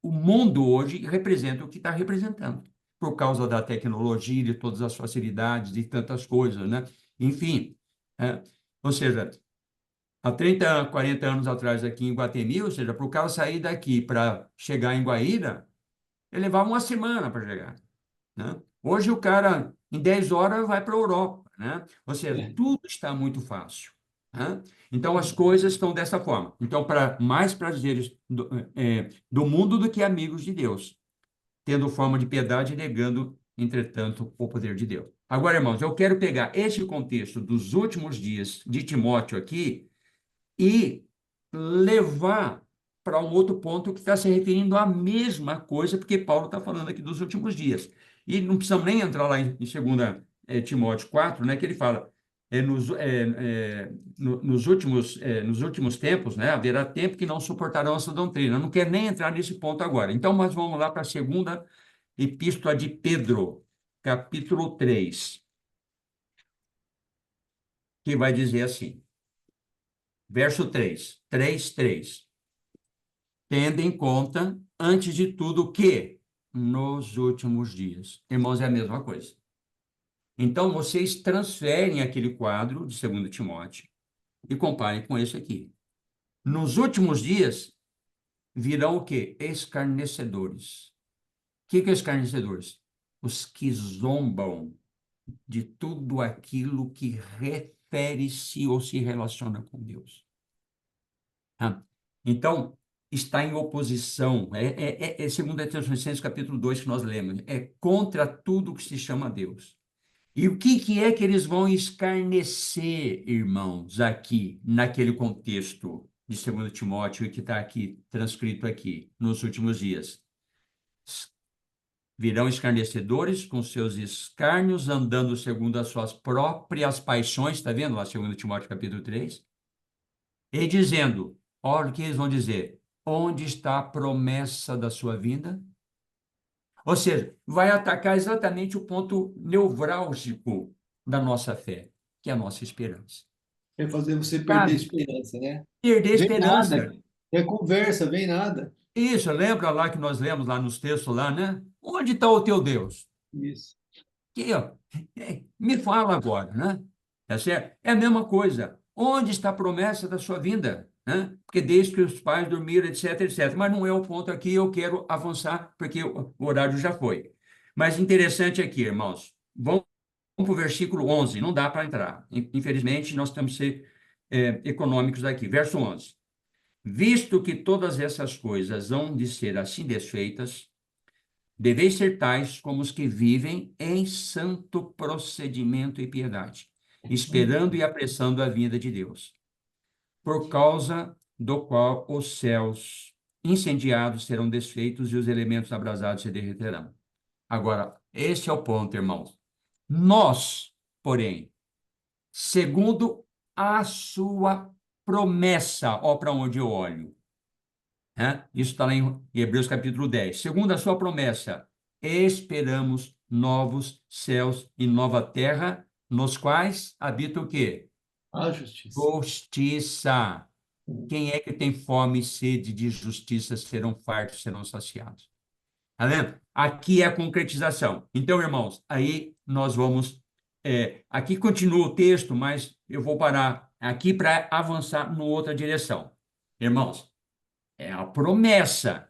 o mundo hoje representa o que está representando, por causa da tecnologia, de todas as facilidades, de tantas coisas, né? Enfim, ou seja, há 30, 40 anos atrás aqui em Guatemi, ou seja, para o cara sair daqui para chegar em Guaíra, ele levava uma semana para chegar, né? Hoje o cara, em 10 horas, vai para a Europa, né? Ou seja, É. tudo está muito fácil, né? Então, as coisas estão dessa forma. Então, para mais prazeres do mundo do que amigos de Deus, tendo forma de piedade e negando, entretanto, o poder de Deus. Agora, irmãos, eu quero pegar este contexto dos últimos dias de Timóteo aqui e levar para um outro ponto que está se referindo à mesma coisa, porque Paulo está falando aqui dos últimos dias. E não precisamos nem entrar lá em 2 Timóteo 4, né, que ele fala, nos últimos tempos, né, haverá tempo que não suportarão essa doutrina. Eu não quero nem entrar nesse ponto agora. Então, nós vamos lá para a segunda epístola de Pedro, capítulo 3, que vai dizer assim, verso 3, tendo em conta, antes de tudo, que nos últimos dias. Irmãos, é a mesma coisa. Então, vocês transferem aquele quadro de 2 Timóteo e comparem com esse aqui. Nos últimos dias, virão o quê? Escarnecedores. O que é escarnecedores? Os que zombam de tudo aquilo que refere-se ou se relaciona com Deus. Então, está em oposição, segundo Tessalonicenses capítulo 2 que nós lemos, é contra tudo que se chama Deus. E o que é que eles vão escarnecer, irmãos, aqui, naquele contexto de 2 Timóteo, que está aqui, transcrito aqui, nos últimos dias? Virão escarnecedores com seus escárnios, andando segundo as suas próprias paixões, está vendo lá 2 Timóteo capítulo 3? E dizendo, olha o que eles vão dizer, onde está a promessa da sua vinda? Ou seja, vai atacar exatamente o ponto nevrálgico da nossa fé, que é a nossa esperança. É fazer você perder a Sabe? esperança, né? Perder a Vem esperança. nada. É conversa, vem nada. Isso, lembra lá que nós lemos lá nos textos lá, né? Onde está o teu Deus? Isso. Que, ó, me fala agora, né? Tá certo? É a mesma coisa. Onde está a promessa da sua vinda? Né? Porque desde que os pais dormiram, etc, etc. Mas não é o ponto aqui, eu quero avançar, porque o horário já foi. Mas interessante aqui, irmãos. Vamos para o versículo 11. Não dá para entrar. Infelizmente, nós temos que ser econômicos aqui. Verso 11. Visto que todas essas coisas hão de ser assim desfeitas, deveis ser tais como os que vivem em santo procedimento e piedade, esperando e apressando a vinda de Deus, por causa do qual os céus incendiados serão desfeitos e os elementos abrasados se derreterão. Agora, este é o ponto, irmãos. Nós, porém, segundo a sua promessa, ó, para onde eu olho, né? Isso está lá em Hebreus capítulo 10. Segundo a sua promessa, esperamos novos céus e nova terra, nos quais habita o quê? A justiça. Justiça. Quem é que tem fome e sede de justiça serão fartos, serão saciados. Tá vendo? Aqui é a concretização. Então, irmãos, aí nós vamos. Aqui continua o texto, mas eu vou parar aqui para avançar numa outra direção. Irmãos, é a promessa.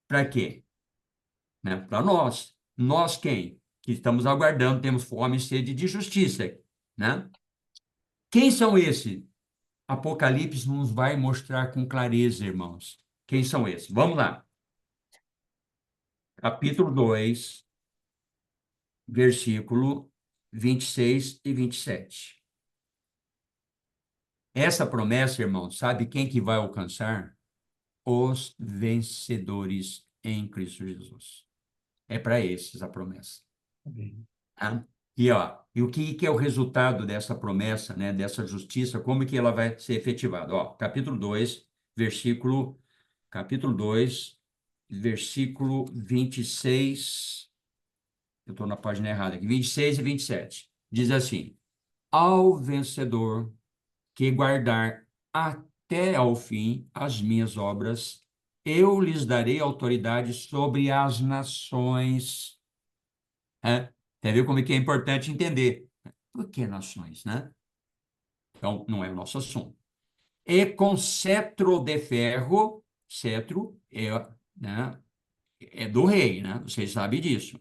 Para quê? Né? Para nós. Nós quem? Que estamos aguardando, temos fome e sede de justiça. Né? Quem são esses? Apocalipse nos vai mostrar com clareza, irmãos. Quem são esses? Vamos lá. Capítulo 2, versículo 26 e 27. Essa promessa, irmãos, sabe quem que vai alcançar? Os vencedores em Cristo Jesus. É para esses a promessa. Amém. Tá? E o que é o resultado dessa promessa, né, dessa justiça, como que ela vai ser efetivada? Ó, capítulo 2, versículo 26, eu estou na página errada aqui, 26 e 27. Diz assim, ao vencedor que guardar até ao fim as minhas obras. Eu lhes darei autoridade sobre as nações. Entendeu como é que é importante entender? Por que nações, né? Então, não é o nosso assunto. E com cetro de ferro, cetro né, é do rei, né? Vocês sabem disso.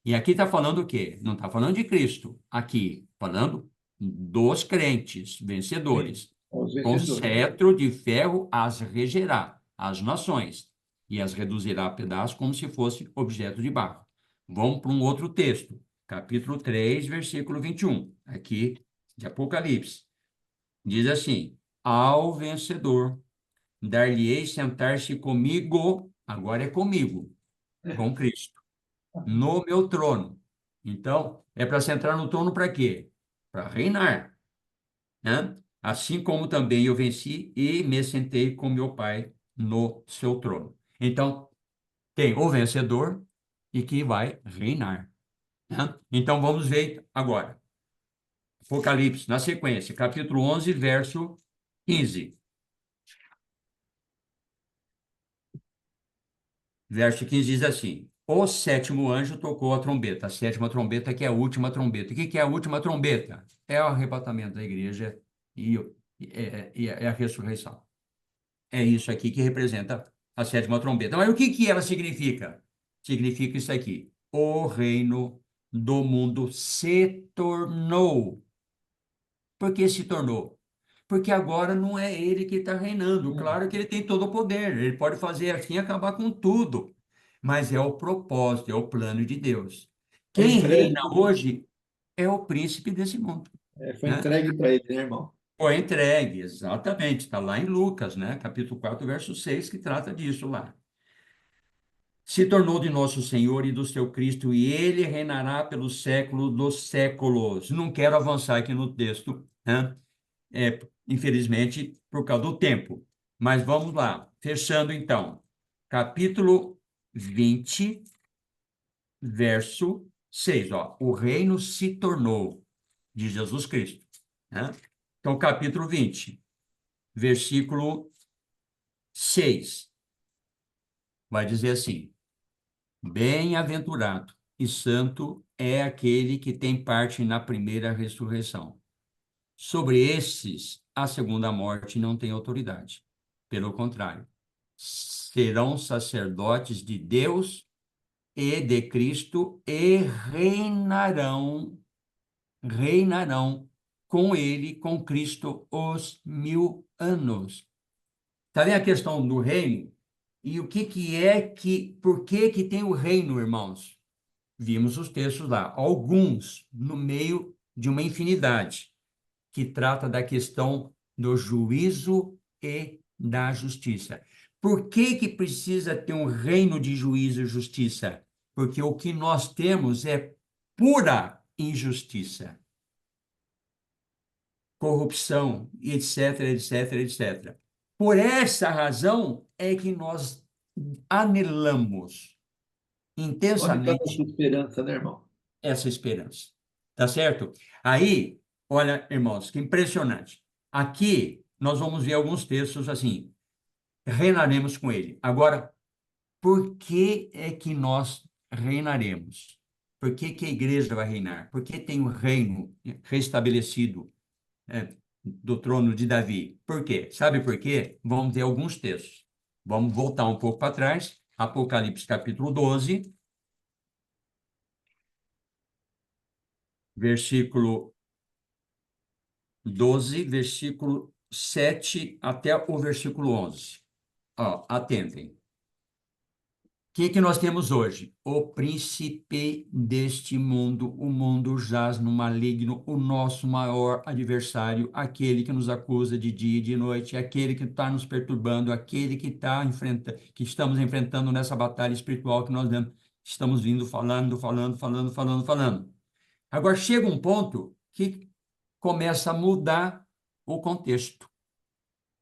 E aqui está falando o quê? Não está falando de Cristo. Aqui, falando dos crentes, vencedores. Os Com vencedores. cetro de ferro as regerá, as nações, e as reduzirá a pedaços como se fosse objeto de barro. Vamos para um outro texto, capítulo 3, versículo 21, aqui de Apocalipse. Diz assim: ao vencedor dar-lhe-ei sentar-se comigo, agora é comigo, com Cristo, no meu trono. Então, é para sentar no trono para quê? Para reinar, né? Assim como também eu venci e me sentei com meu Pai no seu trono. Então, tem o vencedor e que vai reinar, né? Então, vamos ver agora. Apocalipse, na sequência, capítulo 11, verso 15. Verso 15 diz assim: o sétimo anjo tocou a trombeta, a sétima trombeta, que é a última trombeta. O que que é a última trombeta? É o arrebatamento da igreja e, é a ressurreição. É isso aqui que representa a sétima trombeta. Mas o que que ela significa? Significa isso aqui: o reino do mundo se tornou. Por que se tornou? Porque agora não é ele que está reinando. Claro que ele tem todo o poder, ele pode fazer assim e acabar com tudo. Mas é o propósito, é o plano de Deus. Foi Quem entregue, reina hoje é o príncipe desse mundo, foi né? entregue para ele, né, irmão? Foi entregue, exatamente. Está lá em Lucas, né? Capítulo 4, verso 6, que trata disso lá. Se tornou de nosso Senhor e do seu Cristo, e ele reinará pelos séculos dos séculos. Não quero avançar aqui no texto, né? Infelizmente, por causa do tempo. Mas vamos lá, fechando então. Capítulo 20, verso 6. Ó, o reino se tornou de Jesus Cristo, né? Então, capítulo 20, versículo 6, vai dizer assim: bem-aventurado e santo é aquele que tem parte na primeira ressurreição. Sobre esses, a segunda morte não tem autoridade. Pelo contrário, serão sacerdotes de Deus e de Cristo e reinarão com ele, com Cristo, os 1000 anos. Está vendo a questão do reino? E o que que é que, por que que tem o reino, irmãos? Vimos os textos lá, alguns no meio de uma infinidade, que trata da questão do juízo e da justiça. Por que que precisa ter um reino de juízo e justiça? Porque o que nós temos é pura injustiça, corrupção, etc, etc, etc. Por essa razão é que nós anelamos Onde está a nossa intensamente esperança, né, irmão? essa esperança. Tá certo? Aí, olha, irmãos, que impressionante. Aqui nós vamos ver alguns textos assim: reinaremos com ele. Agora, por que é que nós reinaremos? Por que que a igreja vai reinar? Por que tem o reino restabelecido, do trono de Davi? Por quê? Sabe por quê? Vamos ver alguns textos. Vamos voltar um pouco para trás. Apocalipse capítulo 12, versículo 12, versículo 7 até o versículo 11. Ó, atentem. O que que nós temos hoje? O príncipe deste mundo, o mundo jaz no maligno, o nosso maior adversário, aquele que nos acusa de dia e de noite, aquele que está nos perturbando, aquele que que estamos enfrentando nessa batalha espiritual que nós estamos vindo falando. Agora chega um ponto que começa a mudar o contexto.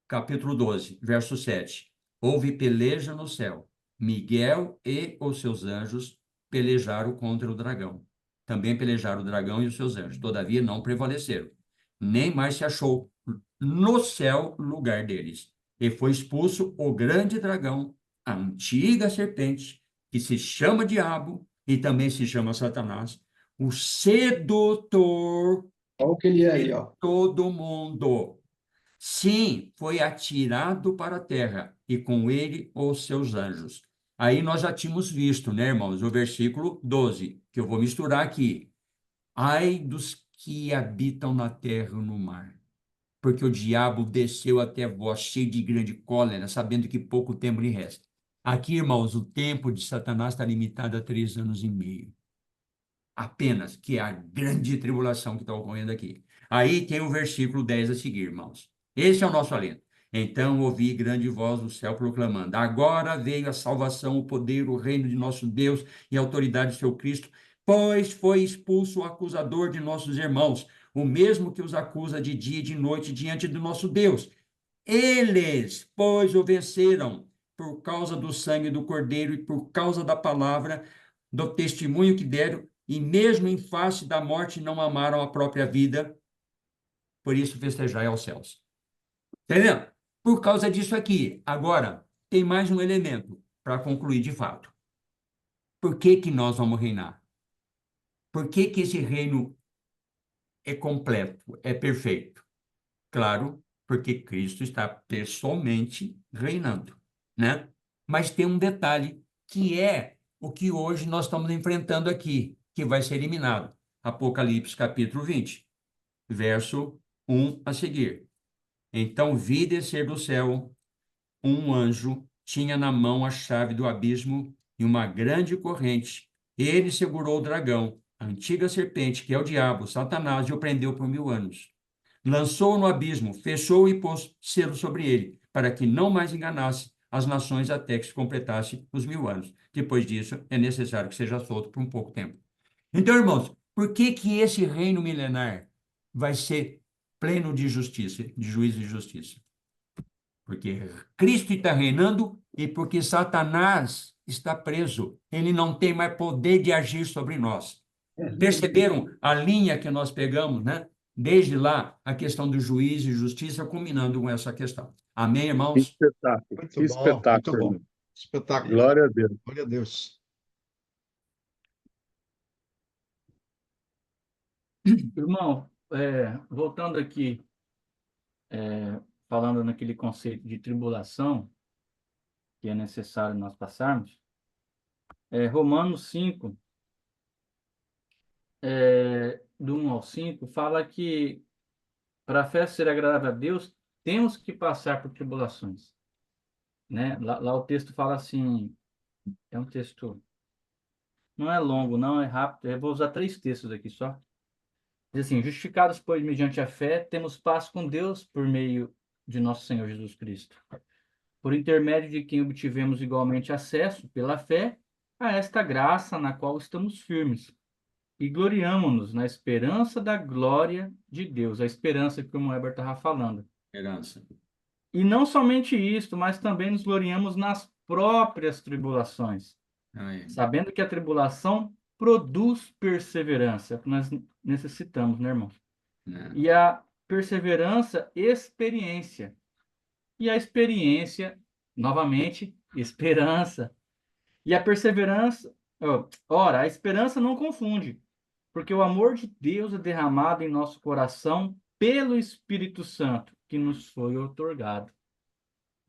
Capítulo 12, verso 7. Houve peleja no céu. Miguel e os seus anjos pelejaram contra o dragão. Também pelejaram o dragão e os seus anjos. Todavia não prevaleceram. Nem mais se achou no céu lugar deles. E foi expulso o grande dragão, a antiga serpente, que se chama Diabo e também se chama Satanás, o sedutor Olha o que ele é aí, de ó. todo mundo. Sim, foi atirado para a terra, e com ele os seus anjos. Aí nós já tínhamos visto, né, irmãos, o versículo 12, que eu vou misturar aqui. Ai dos que habitam na terra e no mar, porque o diabo desceu até vós cheio de grande cólera, sabendo que pouco tempo lhe resta. Aqui, irmãos, o tempo de Satanás está limitado a 3 anos e meio. Apenas, que é a grande tribulação que está ocorrendo aqui. Aí tem o versículo 10 a seguir, irmãos. Esse é o nosso alento. Então ouvi grande voz do céu proclamando: agora veio a salvação, o poder, o reino de nosso Deus e a autoridade de seu Cristo, pois foi expulso o acusador de nossos irmãos, o mesmo que os acusa de dia e de noite diante do nosso Deus. Eles, pois, o venceram por causa do sangue do Cordeiro e por causa da palavra do testemunho que deram, e mesmo em face da morte não amaram a própria vida, por isso festejai aos céus. Entendeu? Por causa disso aqui. Agora, tem mais um elemento para concluir de fato. Por que que nós vamos reinar? Por que que esse reino é completo, é perfeito? Claro, porque Cristo está pessoalmente reinando, né? Mas tem um detalhe que é o que hoje nós estamos enfrentando aqui, que vai ser eliminado. Apocalipse capítulo 20, verso 1 a seguir. Então vi descer do céu um anjo, tinha na mão a chave do abismo e uma grande corrente. Ele segurou o dragão, a antiga serpente, que é o diabo, Satanás, e o prendeu por 1000 anos. Lançou-o no abismo, fechou-o e pôs selo sobre ele, para que não mais enganasse as nações até que se completasse os 1000 anos. Depois disso, é necessário que seja solto por um pouco tempo. Então, irmãos, por que que esse reino milenar vai ser pleno de justiça, de juízo e justiça? Porque Cristo está reinando e porque Satanás está preso. Ele não tem mais poder de agir sobre nós. Perceberam a linha que nós pegamos, né? Desde lá, a questão do juízo e justiça, culminando com essa questão. Amém, Que irmãos? espetáculo, Muito que bom, muito espetáculo, bom. irmão. Espetáculo. Glória a Deus. Glória a Deus. Irmão, voltando aqui, falando naquele conceito de tribulação que é necessário nós passarmos, Romanos 5, do 1 ao 5, fala que para a fé ser agradável a Deus, temos que passar por tribulações, né? Lá o texto fala assim, é um texto, não é longo, não é rápido, eu vou usar 3 textos aqui só. Diz assim: justificados, pois, mediante a fé, temos paz com Deus por meio de nosso Senhor Jesus Cristo, por intermédio de quem obtivemos igualmente acesso, pela fé, a esta graça na qual estamos firmes. E gloriamo-nos na esperança da glória de Deus, a esperança que o Heber estava falando. Herança. E não somente isto, mas também nos gloriamos nas próprias tribulações, Aí, sabendo que a tribulação produz perseverança, é o que nós necessitamos, né, irmãos? né? E a perseverança, experiência. E a experiência, novamente, esperança. E a perseverança, ora, a esperança não confunde, porque o amor de Deus é derramado em nosso coração pelo Espírito Santo que nos foi outorgado.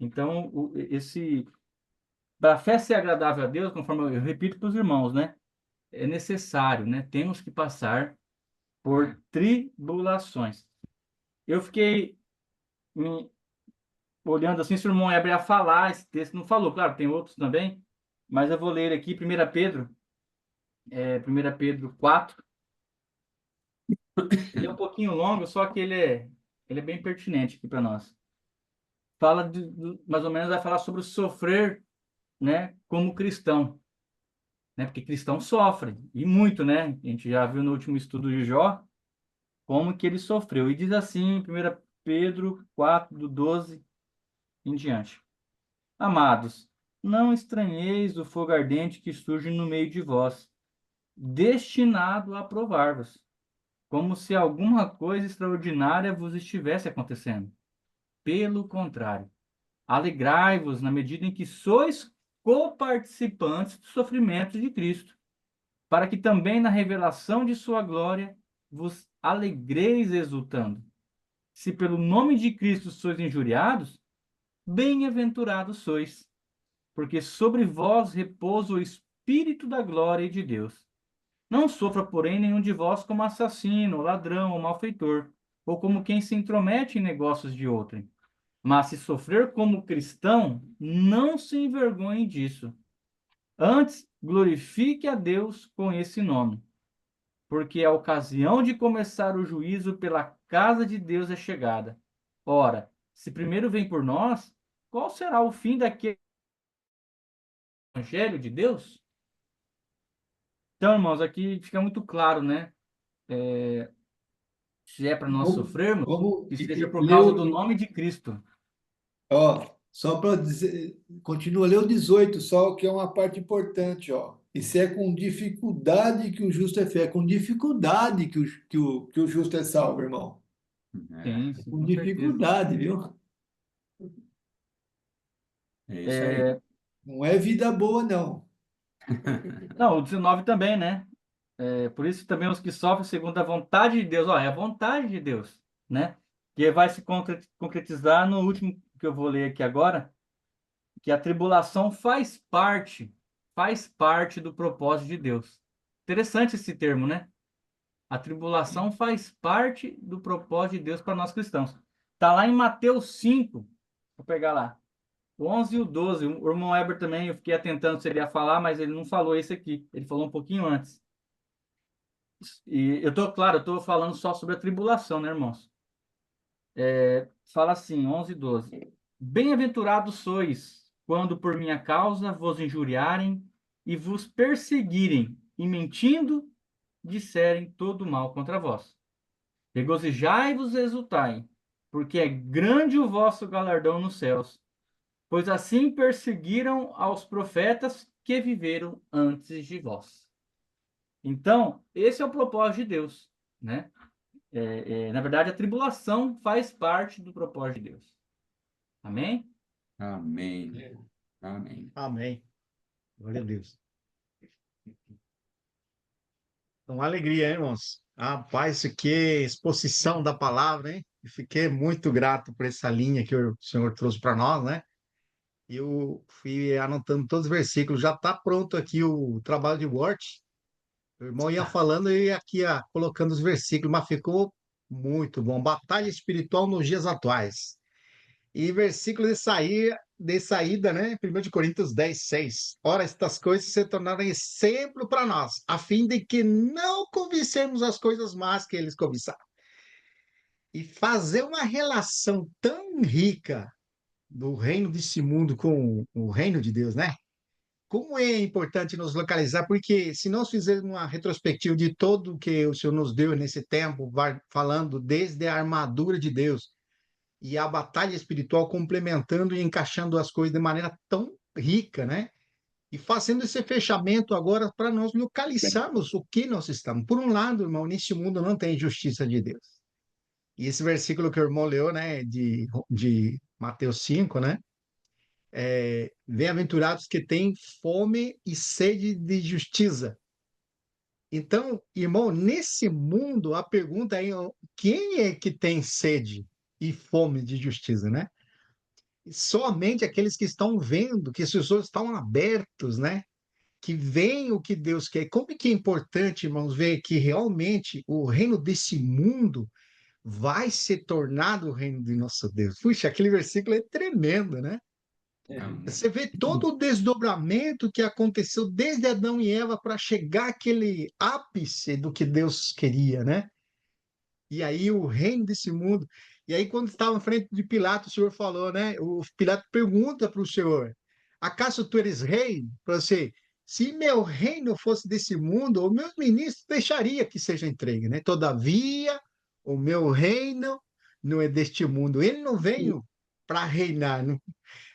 Então, para a fé ser agradável a Deus, conforme eu repito para os irmãos, né? É necessário, né? Temos que passar por tribulações. Eu fiquei olhando assim, se o irmão Heber a falar, esse texto não falou, claro, tem outros também, mas eu vou ler aqui 1 Pedro, 1 Pedro 4. Ele é um pouquinho longo, só que ele é bem pertinente aqui para nós. Fala mais ou menos, vai falar sobre o sofrer, né, como cristão, né, porque cristão sofre, e muito, né, a gente já viu no último estudo de Jó, como que ele sofreu, e diz assim, 1 Pedro 4, do 12 em diante: amados, não estranheis o fogo ardente que surge no meio de vós, destinado a provar-vos, como se alguma coisa extraordinária vos estivesse acontecendo. Pelo contrário, alegrai-vos na medida em que sois coparticipantes dos sofrimentos de Cristo, para que também na revelação de sua glória vos alegreis exultando. Se pelo nome de Cristo sois injuriados, bem-aventurados sois, porque sobre vós repousa o Espírito da glória e de Deus. Não sofra, porém, nenhum de vós como assassino, ladrão ou malfeitor, ou como quem se intromete em negócios de outrem. Mas se sofrer como cristão, não se envergonhe disso. Antes, glorifique a Deus com esse nome, porque a ocasião de começar o juízo pela casa de Deus é chegada. Ora, se primeiro vem por nós, qual será o fim daquele evangelho de Deus? Então, irmãos, aqui fica muito claro, né? Se é para nós sofrermos, que seja por causa do nome de Cristo. Ó, só para dizer, continua, lê o 18, só que é uma parte importante, ó. E se é com dificuldade que o justo é fé, é com dificuldade que o justo é salvo, irmão. Sim, sim, Com com certeza. dificuldade, viu? É isso aí. Não é vida boa, não. Não, o 19 também, né? Por isso também os que sofrem segundo a vontade de Deus, ó, é a vontade de Deus, né? Que vai se concretizar no último que eu vou ler aqui agora, que a tribulação faz parte do propósito de Deus. Interessante esse termo, né? A tribulação faz parte do propósito de Deus para nós cristãos. Está lá em Mateus 5, vou pegar lá, o 11 e o 12. O irmão Heber também, eu fiquei atentando se ele ia falar, mas ele não falou esse aqui, ele falou um pouquinho antes. E claro, eu estou falando só sobre a tribulação, né, irmãos? Fala assim, 11 e 12. Bem-aventurados sois, quando por minha causa vos injuriarem e vos perseguirem, e mentindo, disserem todo mal contra vós. Regozijai-vos e exultai, porque é grande o vosso galardão nos céus, pois assim perseguiram aos profetas que viveram antes de vós. Então, esse é o propósito de Deus, né? Na verdade, a tribulação faz parte do propósito de Deus. Amém? Amém. Amém. Amém. Glória a Deus. Então, uma alegria, hein, irmãos? Rapaz, isso aqui é exposição da palavra, hein? Eu fiquei muito grato por essa linha que o Senhor trouxe para nós, né? Eu fui anotando todos os versículos. Já está pronto aqui o trabalho de Word. O irmão ia falando e ia aqui colocando os versículos, mas ficou muito bom. Batalha espiritual nos dias atuais. E versículo de saída, né? 1 Coríntios 10, 6. Ora, estas coisas se tornaram exemplo para nós, a fim de que não cobicemos as coisas más que eles cobiçaram. E fazer uma relação tão rica do reino desse mundo com o reino de Deus, né? Como é importante nos localizar, porque se nós fizermos uma retrospectiva de tudo que o Senhor nos deu nesse tempo, vai falando desde a armadura de Deus, e a batalha espiritual complementando e encaixando as coisas de maneira tão rica, né? E fazendo esse fechamento agora para nós localizarmos o que nós estamos. Por um lado, irmão, neste mundo não tem justiça de Deus. E esse versículo que o irmão leu, né, de Mateus 5, né? Bem-aventurados que têm fome e sede de justiça. Então, irmão, nesse mundo, a pergunta é: quem é que tem sede e fome de justiça, né? Somente aqueles que estão vendo, que seus olhos estão abertos, né? Que veem o que Deus quer. Como que é importante, irmãos, ver que realmente o reino desse mundo vai se tornar o reino de nosso Deus. Puxa, aquele versículo é tremendo, né? Você vê todo o desdobramento que aconteceu desde Adão e Eva para chegar àquele ápice do que Deus queria, né? E aí o reino desse mundo. E aí, quando estava em frente de Pilatos, o Senhor falou, né? O Pilatos pergunta para o Senhor: acaso tu eres rei? Para você, se meu reino fosse desse mundo, os meus ministros deixaria que seja entregue, né? Todavia, o meu reino não é deste mundo. Ele não veio para reinar.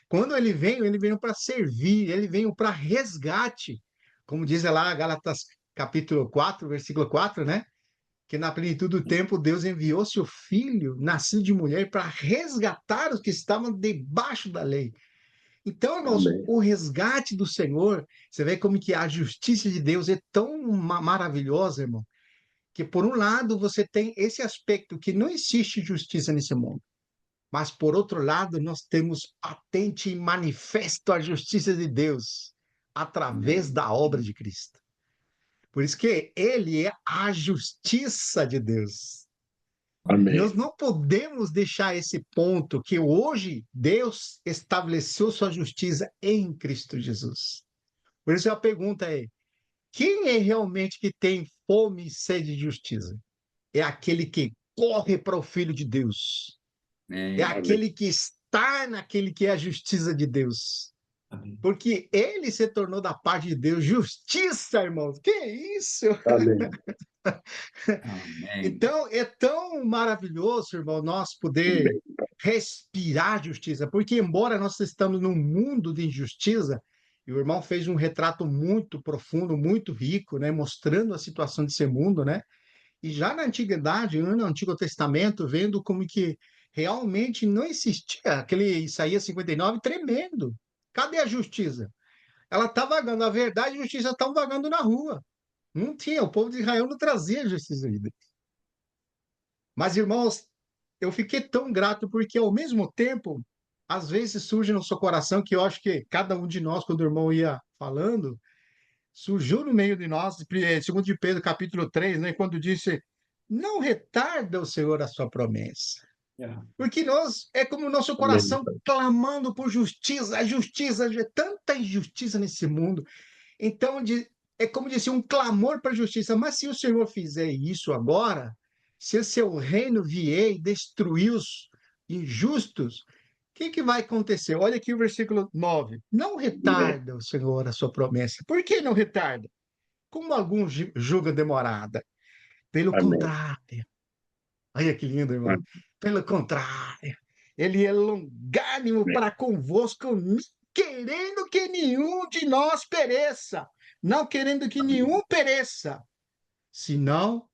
Quando ele veio para servir, ele veio para resgate. Como diz lá Gálatas capítulo 4, versículo 4, né? que na plenitude do tempo Deus enviou seu filho, nascido de mulher, para resgatar os que estavam debaixo da lei. Então, irmãos, Amém. o resgate do Senhor, você vê como que a justiça de Deus é tão maravilhosa, irmão, que por um lado você tem esse aspecto que não existe justiça nesse mundo, mas por outro lado nós temos patente e manifesto a justiça de Deus através da obra de Cristo. Por isso que ele é a justiça de Deus. E Amém. nós não podemos deixar esse ponto que hoje Deus estabeleceu sua justiça em Cristo Jesus. Por isso a pergunta é: quem é realmente que tem fome e sede de justiça? É aquele que corre para o Filho de Deus. É Amém. aquele que está naquele que é a justiça de Deus. Amém. Porque ele se tornou da parte de Deus justiça, irmãos. Que isso? Amém. Amém. Então, é tão maravilhoso, irmão, nós poder Amém. respirar justiça, porque embora nós estamos num mundo de injustiça, e o irmão fez um retrato muito profundo, muito rico, né, mostrando a situação desse mundo, né? E já na antiguidade, no Antigo Testamento, vendo como que realmente não existia aquele Isaías 59 tremendo. Cadê a justiça? Ela está vagando, a verdade e a justiça estão vagando na rua. Não tinha, o povo de Israel não trazia justiça de Deus. Mas, irmãos, eu fiquei tão grato porque, ao mesmo tempo, às vezes surge no seu coração, que eu acho que cada um de nós, quando o irmão ia falando, surgiu no meio de nós, segundo de Pedro, capítulo 3, né, quando disse, não retarda o Senhor a sua promessa. Porque nós, é como o nosso coração clamando por justiça, a justiça, tanta injustiça nesse mundo. Então, é como disse, um clamor para a justiça. Mas se o Senhor fizer isso agora, se o seu reino vier e destruir os injustos, o que vai acontecer? Olha aqui o versículo 9. Não retarda o Senhor a sua promessa. Por que não retarda? Como alguns julgam demorada. Pelo Amém. contrário. Olha que lindo, irmão. Pelo contrário. Ele é longânimo para convosco, não querendo que nenhum de nós pereça. Não querendo que nenhum pereça. Senão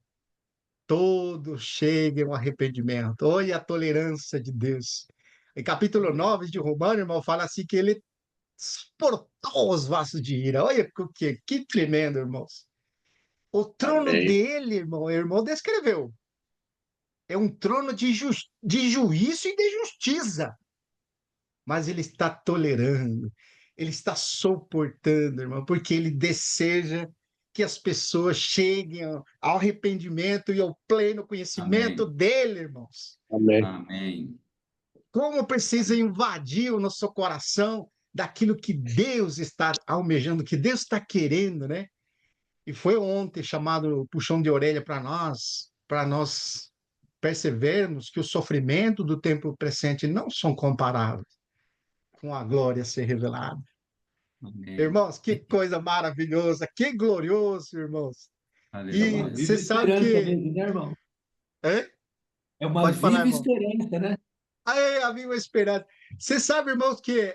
todos cheguem ao arrependimento. Olha a tolerância de Deus. Em capítulo 9 de Romanos, irmão, fala assim que ele exportou os vasos de ira. Olha que tremendo, irmãos. O trono Amém. dele, irmão, o irmão descreveu. É um trono de juízo e de justiça. Mas ele está tolerando, ele está suportando, irmão, porque ele deseja que as pessoas cheguem ao arrependimento e ao pleno conhecimento Amém. dele, irmãos. Amém. Amém. Como precisa invadir o nosso coração daquilo que Deus está almejando, que Deus está querendo, né? E foi ontem chamado puxão de orelha para nós percebermos que o sofrimento do tempo presente não são comparáveis com a glória a ser revelada. Amém. Irmãos, que coisa maravilhosa, que glorioso, irmãos. É uma E Aleluia. viva você sabe esperança que... mesmo, né, irmão? Hã? É uma Pode falar, viva irmão. esperança, né? Aí, a viva esperança. Você sabe, irmãos, que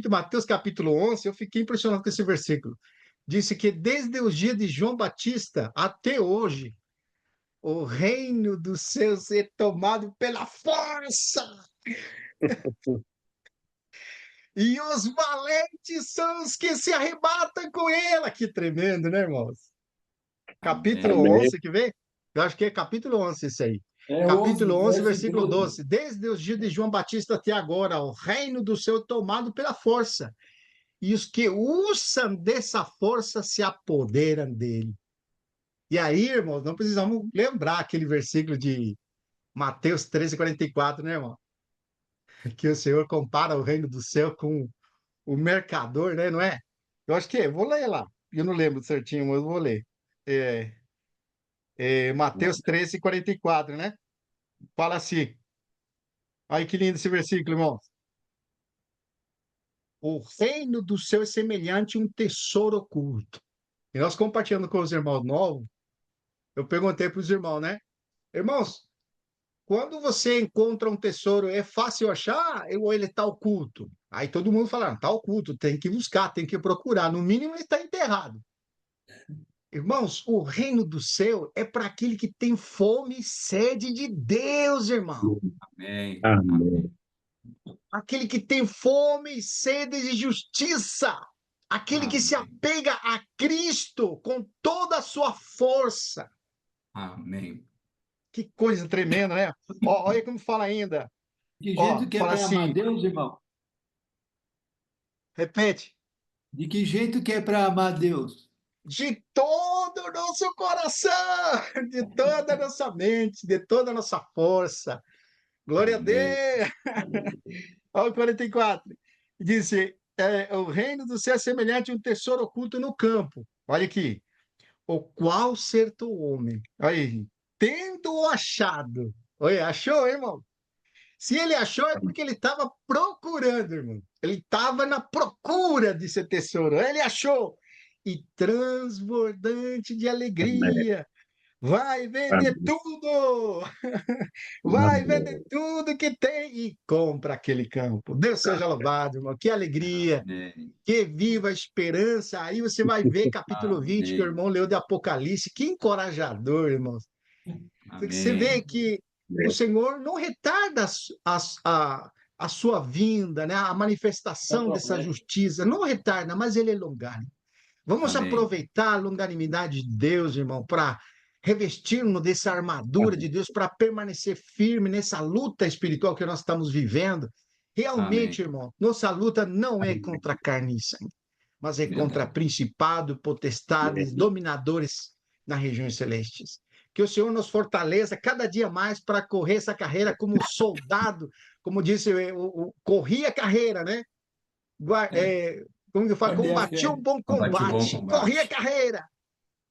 Mateus capítulo 11, eu fiquei impressionado com esse versículo. Disse que desde os dias de João Batista até hoje, o reino dos céus é tomado pela força. E os valentes são os que se arrebatam com ela. Que tremendo, né, irmãos? Capítulo Amém. 11, que vem? Eu acho que é capítulo 11 isso aí. É Capítulo 11, verso versículo 12. 12. Desde os dias de João Batista até agora, o reino do céu é tomado pela força. E os que usam dessa força se apoderam dele. E aí, irmãos, não precisamos lembrar aquele versículo de Mateus 13:44, né, irmão? Que o Senhor compara o reino do céu com o mercador, né, não é? Eu acho que é, vou ler lá. Eu não lembro certinho, mas eu vou ler. Mateus 13:44, né? Fala assim. Olha que lindo esse versículo, irmão. O reino do céu é semelhante a um tesouro oculto. E nós compartilhando com os irmãos novos, eu perguntei para os irmãos, né? Irmãos, quando você encontra um tesouro, é fácil achar ou ele está oculto? Aí todo mundo fala, está oculto, tem que buscar, tem que procurar. No mínimo ele está enterrado. Irmãos, o reino do céu é para aquele que tem fome e sede de Deus, irmão. Amém. Amém. Aquele que tem fome e sede de justiça. Aquele que se Amém. apega a Cristo com toda a sua força. Amém. Que coisa tremenda, né? Olha como fala ainda. De que Ó, jeito que é fala para amar assim, Deus, irmão? repete. De que jeito que é para amar Deus? De todo o nosso coração, de toda a nossa mente, de toda a nossa força. Glória a Amém. Deus! Olha o 44. Disse: o reino do céu é semelhante a um tesouro oculto no campo. Olha aqui. O qual certo homem, olha aí, tendo-o achado. Olha, achou, irmão? Se ele achou, é porque ele estava procurando, irmão. Ele estava na procura desse tesouro. Ele achou. E transbordante de Amém. alegria. Vai vender Amém. tudo! Vai vender Amém. tudo que tem e compra aquele campo. Deus seja louvado, irmão. Que alegria, Amém. que viva a esperança. Aí você vai ver capítulo 20 que o Amém. irmão leu de Apocalipse. Que encorajador, irmãos. Porque você vê Amém. que o Senhor não retarda a sua vinda, né? A manifestação dessa justiça. Não retarda, mas ele é longânimo. Vamos Amém. aproveitar a longanimidade de Deus, irmão, para revestirmos dessa armadura de Deus, para permanecer firme nessa luta espiritual que nós estamos vivendo. Amém. Realmente, irmão, nossa luta não é contra carne e sangue, mas é contra Verdade. principado, potestades, dominadores nas regiões celestes. Que o Senhor nos fortaleça cada dia mais para correr essa carreira como soldado, como disse, corri a carreira, né? Como que eu falo? Guardei a Combati fé. um bom Combate o bom combate, corri a combate. carreira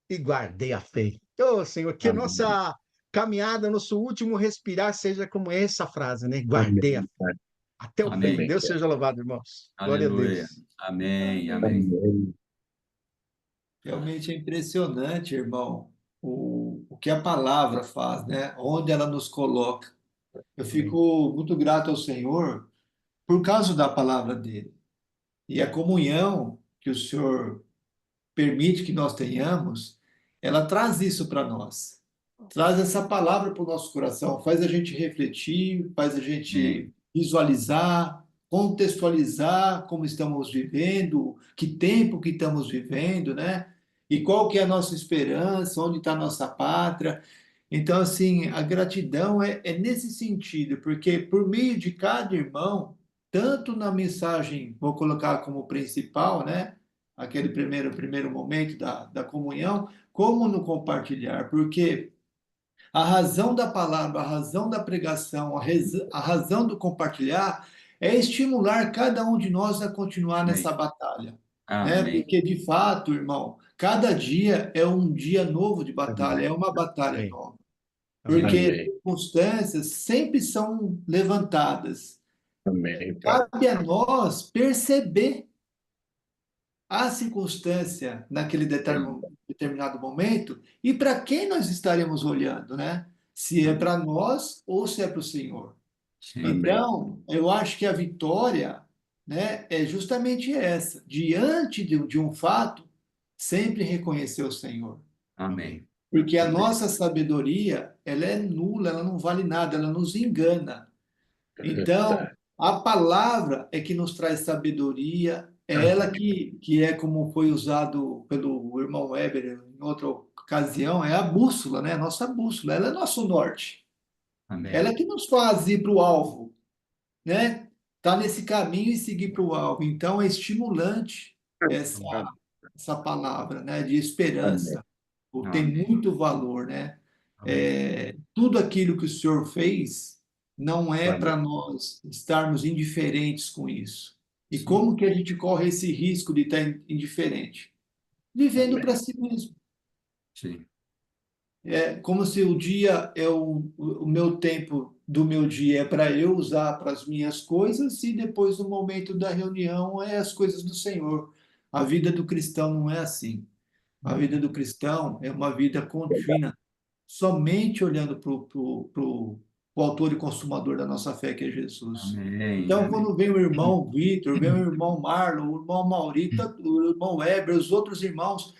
e guardei a fé. Ô, Senhor, que Amém. nossa caminhada, nosso último respirar seja como essa frase, né? Guardei a Amém. fé até o fim. Amém. Deus seja louvado, irmãos. Glória a Aleluia. Deus. Amém. Amém. Amém. Realmente é impressionante, irmão, o que a palavra faz, né? Onde ela nos coloca. Eu Amém. fico muito grato ao Senhor por causa da palavra dele. E a comunhão que o Senhor permite que nós tenhamos, ela traz isso para nós. Traz essa palavra para o nosso coração, faz a gente refletir, faz a Amém. gente visualizar, contextualizar como estamos vivendo, que tempo que estamos vivendo, né? E qual que é a nossa esperança, onde está a nossa pátria. Então, assim, a gratidão é nesse sentido, porque por meio de cada irmão, tanto na mensagem, vou colocar como principal, né? Aquele primeiro momento da comunhão, como no compartilhar, porque a razão da palavra, a razão da pregação, a razão do compartilhar é estimular cada um de nós a continuar Amém. nessa batalha, né? Amém. Porque de fato, irmão, cada dia é um dia novo de batalha, Amém. é uma batalha Amém. nova, Amém. porque as Amém. circunstâncias sempre são levantadas. Amém, Pai. Cabe a nós perceber a circunstância naquele Sim. determinado momento e para quem nós estaremos olhando, né? Se é para nós ou se é para o Senhor. Sim. Amém. Então, eu acho que a vitória, né, é justamente essa, diante de um fato, sempre reconhecer o Senhor. Amém. Porque a nossa sabedoria, ela é nula, ela não vale nada, ela nos engana. Então, Verdade. a palavra é que nos traz sabedoria, é ela que é como foi usado pelo irmão Weber em outra ocasião, é a bússola, né? A nossa bússola, ela é nosso norte. Ela é Amém. que nos faz ir para o alvo, né? Tá nesse caminho e seguir para o alvo. Então, é estimulante essa palavra, né? De Amém. esperança. Tem Amém. muito valor, né? Amém. Tudo aquilo que o Senhor fez não é Amém. para nós estarmos indiferentes com isso. E Sim. como que a gente corre esse risco de estar indiferente? Vivendo Amém. para si mesmo. Sim. É como se o dia é o meu tempo do meu dia é para eu usar para as minhas coisas e depois no momento da reunião é as coisas do Senhor. A vida do cristão não é assim. A vida do cristão é uma vida contínua, somente olhando para o autor e consumador da nossa fé, que é Jesus. Amém. Então, Amém. quando vem o irmão Vitor, vem o irmão Marlon, o irmão Maurita, o irmão Weber, os outros irmãos,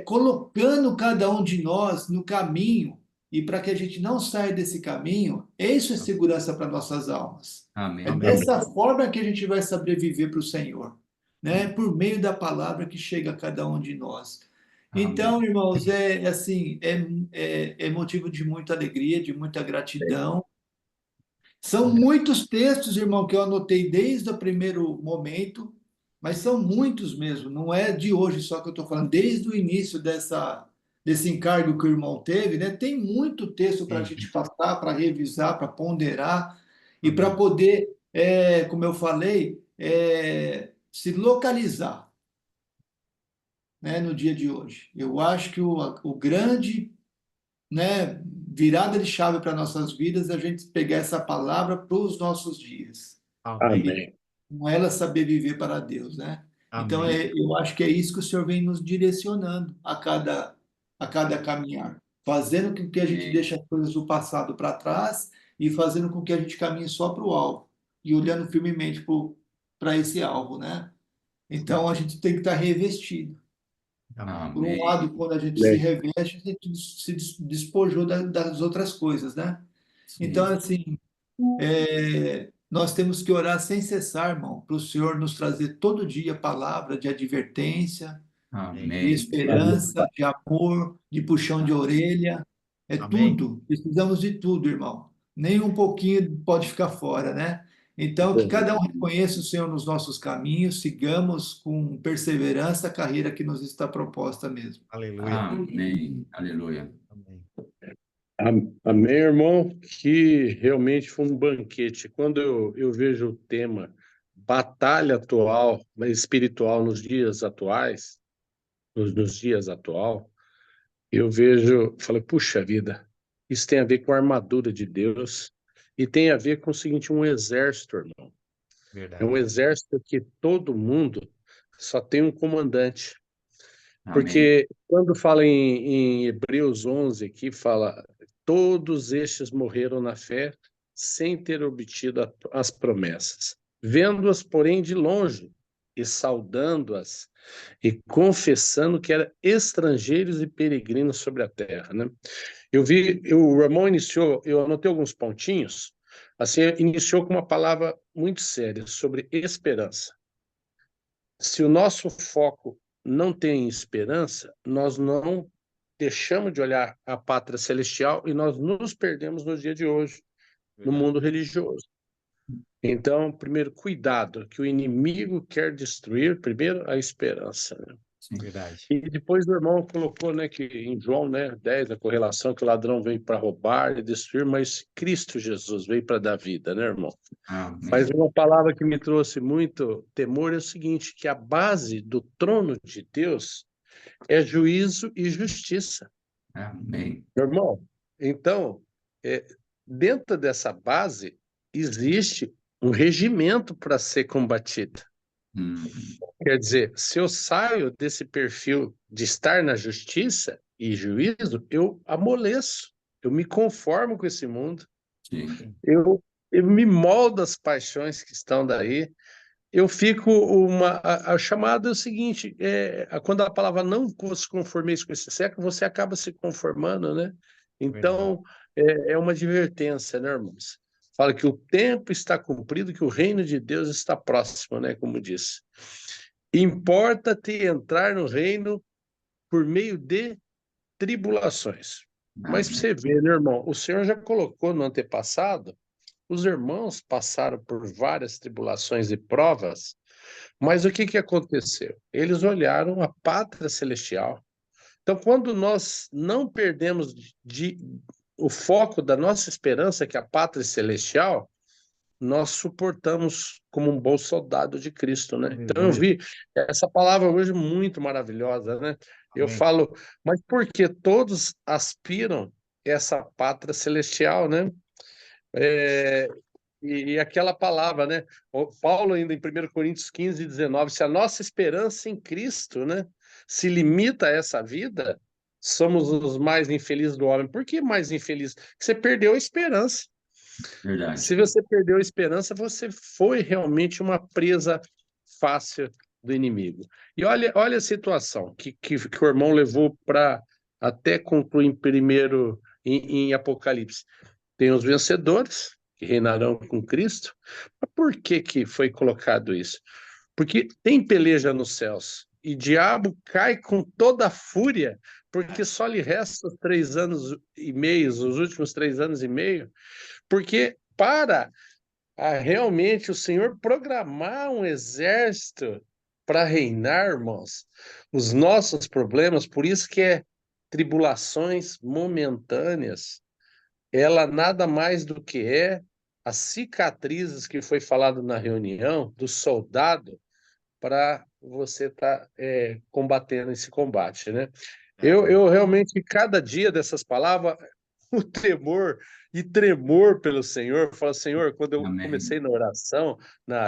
colocando cada um de nós no caminho, e para que a gente não saia desse caminho, isso é segurança para nossas almas. É Amém. Amém. dessa forma que a gente vai saber viver para o Senhor, né? Por meio da palavra que chega a cada um de nós. Então, Amém. irmãos, é motivo de muita alegria, de muita gratidão. São muitos textos, irmão, que eu anotei desde o primeiro momento, mas são muitos mesmo, não é de hoje só que eu estou falando, desde o início desse encargo que o irmão teve, né? Tem muito texto para a Sim. gente passar, para revisar, para ponderar e para Amém. poder, como eu falei, se localizar, né, no dia de hoje. Eu acho que o grande, né, virada de chave para nossas vidas é a gente pegar essa palavra para os nossos dias Amém. e com ela saber viver para Deus, né? Então Amém. eu acho que é isso que o Senhor vem nos direcionando a cada caminhar, fazendo com que a gente Amém. deixe as coisas do passado para trás e fazendo com que a gente caminhe só para o alvo e olhando firmemente para esse alvo, né? Então a gente tem que estar revestido. Amém. Por um Amém. lado, quando a gente se reveste, a gente se despojou das outras coisas, né? Então, Sim. assim, nós temos que orar sem cessar, irmão, para o Senhor nos trazer todo dia palavra de advertência, de Amém. esperança, de amor, de puxão de orelha. É Amém. tudo. Precisamos de tudo, irmão. Nem um pouquinho pode ficar fora, né? Então, que cada um reconheça o Senhor nos nossos caminhos, sigamos com perseverança a carreira que nos está proposta mesmo. Aleluia. Amém. Aleluia. Amém. Amém, irmão, que realmente foi um banquete. Quando eu vejo o tema batalha atual, espiritual nos dias atuais, nos dias atual, eu vejo, falei, puxa vida, isso tem a ver com a armadura de Deus e tem a ver com o seguinte, um exército, irmão. É Verdade. um exército que todo mundo só tem um comandante. Amém. Porque quando fala em Hebreus 11, aqui fala, todos estes morreram na fé sem ter obtido as promessas, vendo-as, porém, de longe, e saudando-as, e confessando que eram estrangeiros e peregrinos sobre a terra, né? O Ramon iniciou, eu anotei alguns pontinhos, assim, iniciou com uma palavra muito séria, sobre esperança. Se o nosso foco não tem esperança, nós não deixamos de olhar a pátria celestial e nós nos perdemos no dia de hoje, no Verdade. mundo religioso. Então, primeiro, cuidado, que o inimigo quer destruir, primeiro, a esperança, né? Sim. Verdade. E depois o irmão colocou, né, que em João, né, 10, a correlação que o ladrão veio para roubar e destruir, mas Cristo Jesus veio para dar vida, né, irmão? Mas Amém. uma palavra que me trouxe muito temor é o seguinte, que a base do trono de Deus é juízo e justiça. Amém. Meu irmão, então, é, dentro dessa base existe um regimento para ser combatido. Quer dizer, se eu saio desse perfil de estar na justiça e juízo, eu amoleço, eu me conformo com esse mundo, Sim. eu me moldo às paixões que estão daí, eu fico a chamada é o seguinte, quando a palavra não se conformeis com esse século, você acaba se conformando, né? Então, é uma advertência, né, irmãos? Fala que o tempo está cumprido, que o reino de Deus está próximo, né? Como disse. Importa-te entrar no reino por meio de tribulações. Mas Amém. você vê, né, irmão? O Senhor já colocou no antepassado, os irmãos passaram por várias tribulações e provas, mas o que aconteceu? Eles olharam a pátria celestial. Então, quando nós não perdemos o foco da nossa esperança, que é a pátria celestial, nós suportamos como um bom soldado de Cristo, né? Então, eu vi essa palavra hoje muito maravilhosa, né? Eu Amém. falo, mas por que todos aspiram essa pátria celestial, né? E aquela palavra, né? O Paulo, ainda em 1 Coríntios 15, 19, se a nossa esperança em Cristo, né, se limita a essa vida, somos os mais infelizes do homem. Por que mais infeliz? Porque você perdeu a esperança. Verdade. Se você perdeu a esperança, você foi realmente uma presa fácil do inimigo. E olha a situação que o irmão levou para até concluir em Apocalipse. Tem os vencedores, que reinarão com Cristo. Mas por que foi colocado isso? Porque tem peleja nos céus. E diabo cai com toda a fúria, porque só lhe resta os 3 anos e meio, os últimos 3 anos e meio, porque para realmente o Senhor programar um exército para reinar, irmãos, os nossos problemas, por isso que é tribulações momentâneas, ela nada mais do que as cicatrizes que foi falado na reunião do soldado para você estar combatendo esse combate, né? Eu realmente, cada dia dessas palavras, o temor e tremor pelo Senhor, eu falo, Senhor, quando eu Amém. comecei na oração,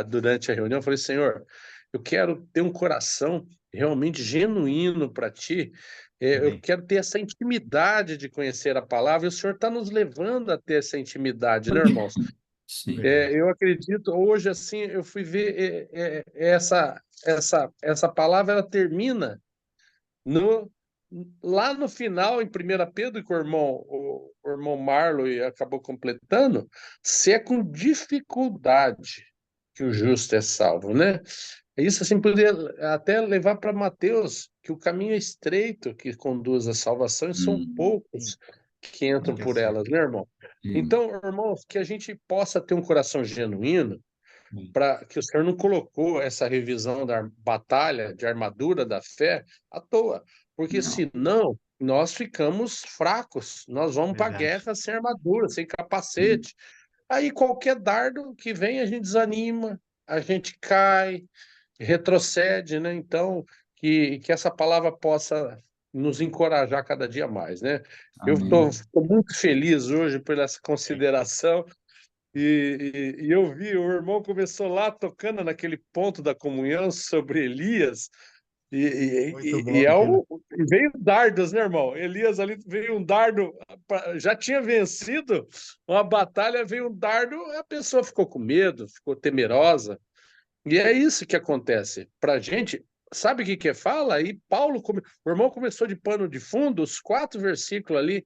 durante a reunião, eu falei, Senhor, eu quero ter um coração realmente genuíno para Ti, eu Amém. quero ter essa intimidade de conhecer a palavra, e o Senhor está nos levando a ter essa intimidade, né, irmãos? Sim. Verdade. Eu acredito, hoje, assim, eu fui ver essa palavra, ela termina no, lá no final, em 1 Pedro, que o irmão Marlon acabou completando, se é com dificuldade que o justo é salvo, né? Isso assim poderia até levar para Mateus, que o caminho é estreito que conduz à salvação, e são poucos que entram Que é por certo. elas, né, irmão? Sim. Então, irmãos, que a gente possa ter um coração genuíno, Sim. para que o Senhor não colocou essa revisão da batalha de armadura da fé à toa, porque Não. senão nós ficamos fracos, nós vamos para a Verdade. guerra sem armadura, sem capacete. Aí qualquer dardo que vem a gente desanima, a gente cai, retrocede, né? Então, que essa palavra possa nos encorajar cada dia mais, né? Eu Amém. estou muito feliz hoje por essa consideração. E eu vi, o irmão começou lá tocando naquele ponto da comunhão sobre Elias, Muito bom e veio dardos, né, irmão? Elias ali veio um dardo, já tinha vencido uma batalha, veio um dardo, a pessoa ficou com medo, ficou temerosa. E é isso que acontece. Para a gente, sabe o que fala? Aí o irmão começou de pano de fundo, os 4 versículos ali,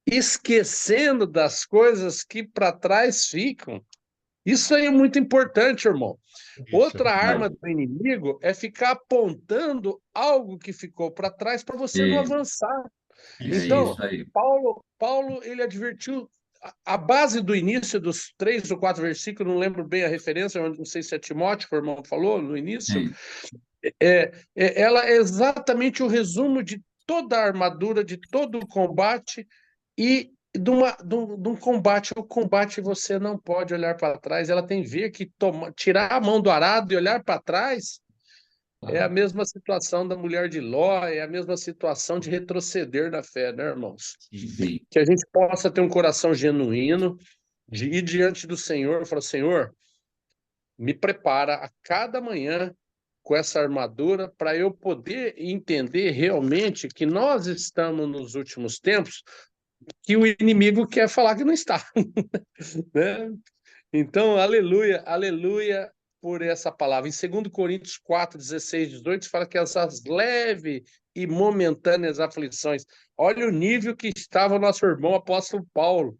esquecendo das coisas que para trás ficam. Isso aí é muito importante, irmão. Outra arma do inimigo é ficar apontando algo que ficou para trás para você não avançar. Então, Isso aí. Paulo ele advertiu a base do início dos 3 ou 4 versículos, não lembro bem a referência, não sei se é Timóteo que o irmão falou no início, Sim. ela é exatamente o resumo de toda a armadura, de todo o combate e de um combate. O combate você não pode olhar para trás, ela tem que tirar a mão do arado e olhar para trás. É a mesma situação da mulher de Ló, é a mesma situação de retroceder na fé, né, irmãos? Sim. Que a gente possa ter um coração genuíno, de ir diante do Senhor e falar, Senhor, me prepara a cada manhã com essa armadura para eu poder entender realmente que nós estamos nos últimos tempos, que o inimigo quer falar que não está. Né? Então, aleluia, aleluia por essa palavra. Em 2 Coríntios 4, 16, 18, fala que essas leves e momentâneas aflições. Olha o nível que estava o nosso irmão apóstolo Paulo.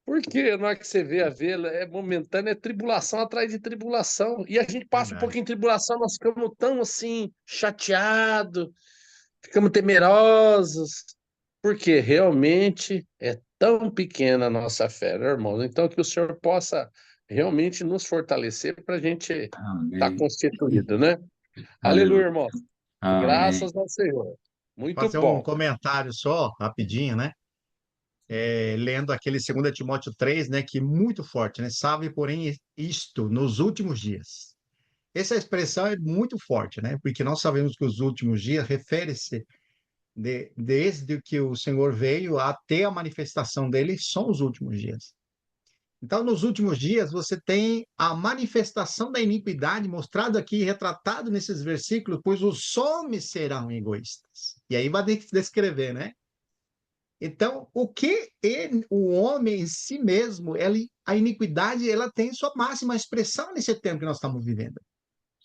Porque na hora que você vê a vela, é momentânea, é tribulação atrás de tribulação. E a gente passa um Verdade. pouquinho de tribulação, nós ficamos tão assim, chateados, ficamos temerosos, porque realmente é tão pequena a nossa fé, né, irmãos? Então, que o Senhor possa realmente nos fortalecer para a gente estar Amém. constituído, né? Aleluia, Aleluia. irmãos. Amém. Graças ao Senhor. Muito Fazer um bom. comentário só, rapidinho, né? Lendo aquele 2 Timóteo 3, né? Que é muito forte, né? Sabe, porém, isto nos últimos dias. Essa expressão é muito forte, né? Porque nós sabemos que os últimos dias refere-se desde que o Senhor veio até a manifestação dele, são os últimos dias. Então, nos últimos dias, você tem a manifestação da iniquidade mostrado aqui, retratado nesses versículos, pois os homens serão egoístas. E aí vai descrever, né? Então, o que o homem em si mesmo, a iniquidade, ela tem sua máxima expressão nesse tempo que nós estamos vivendo.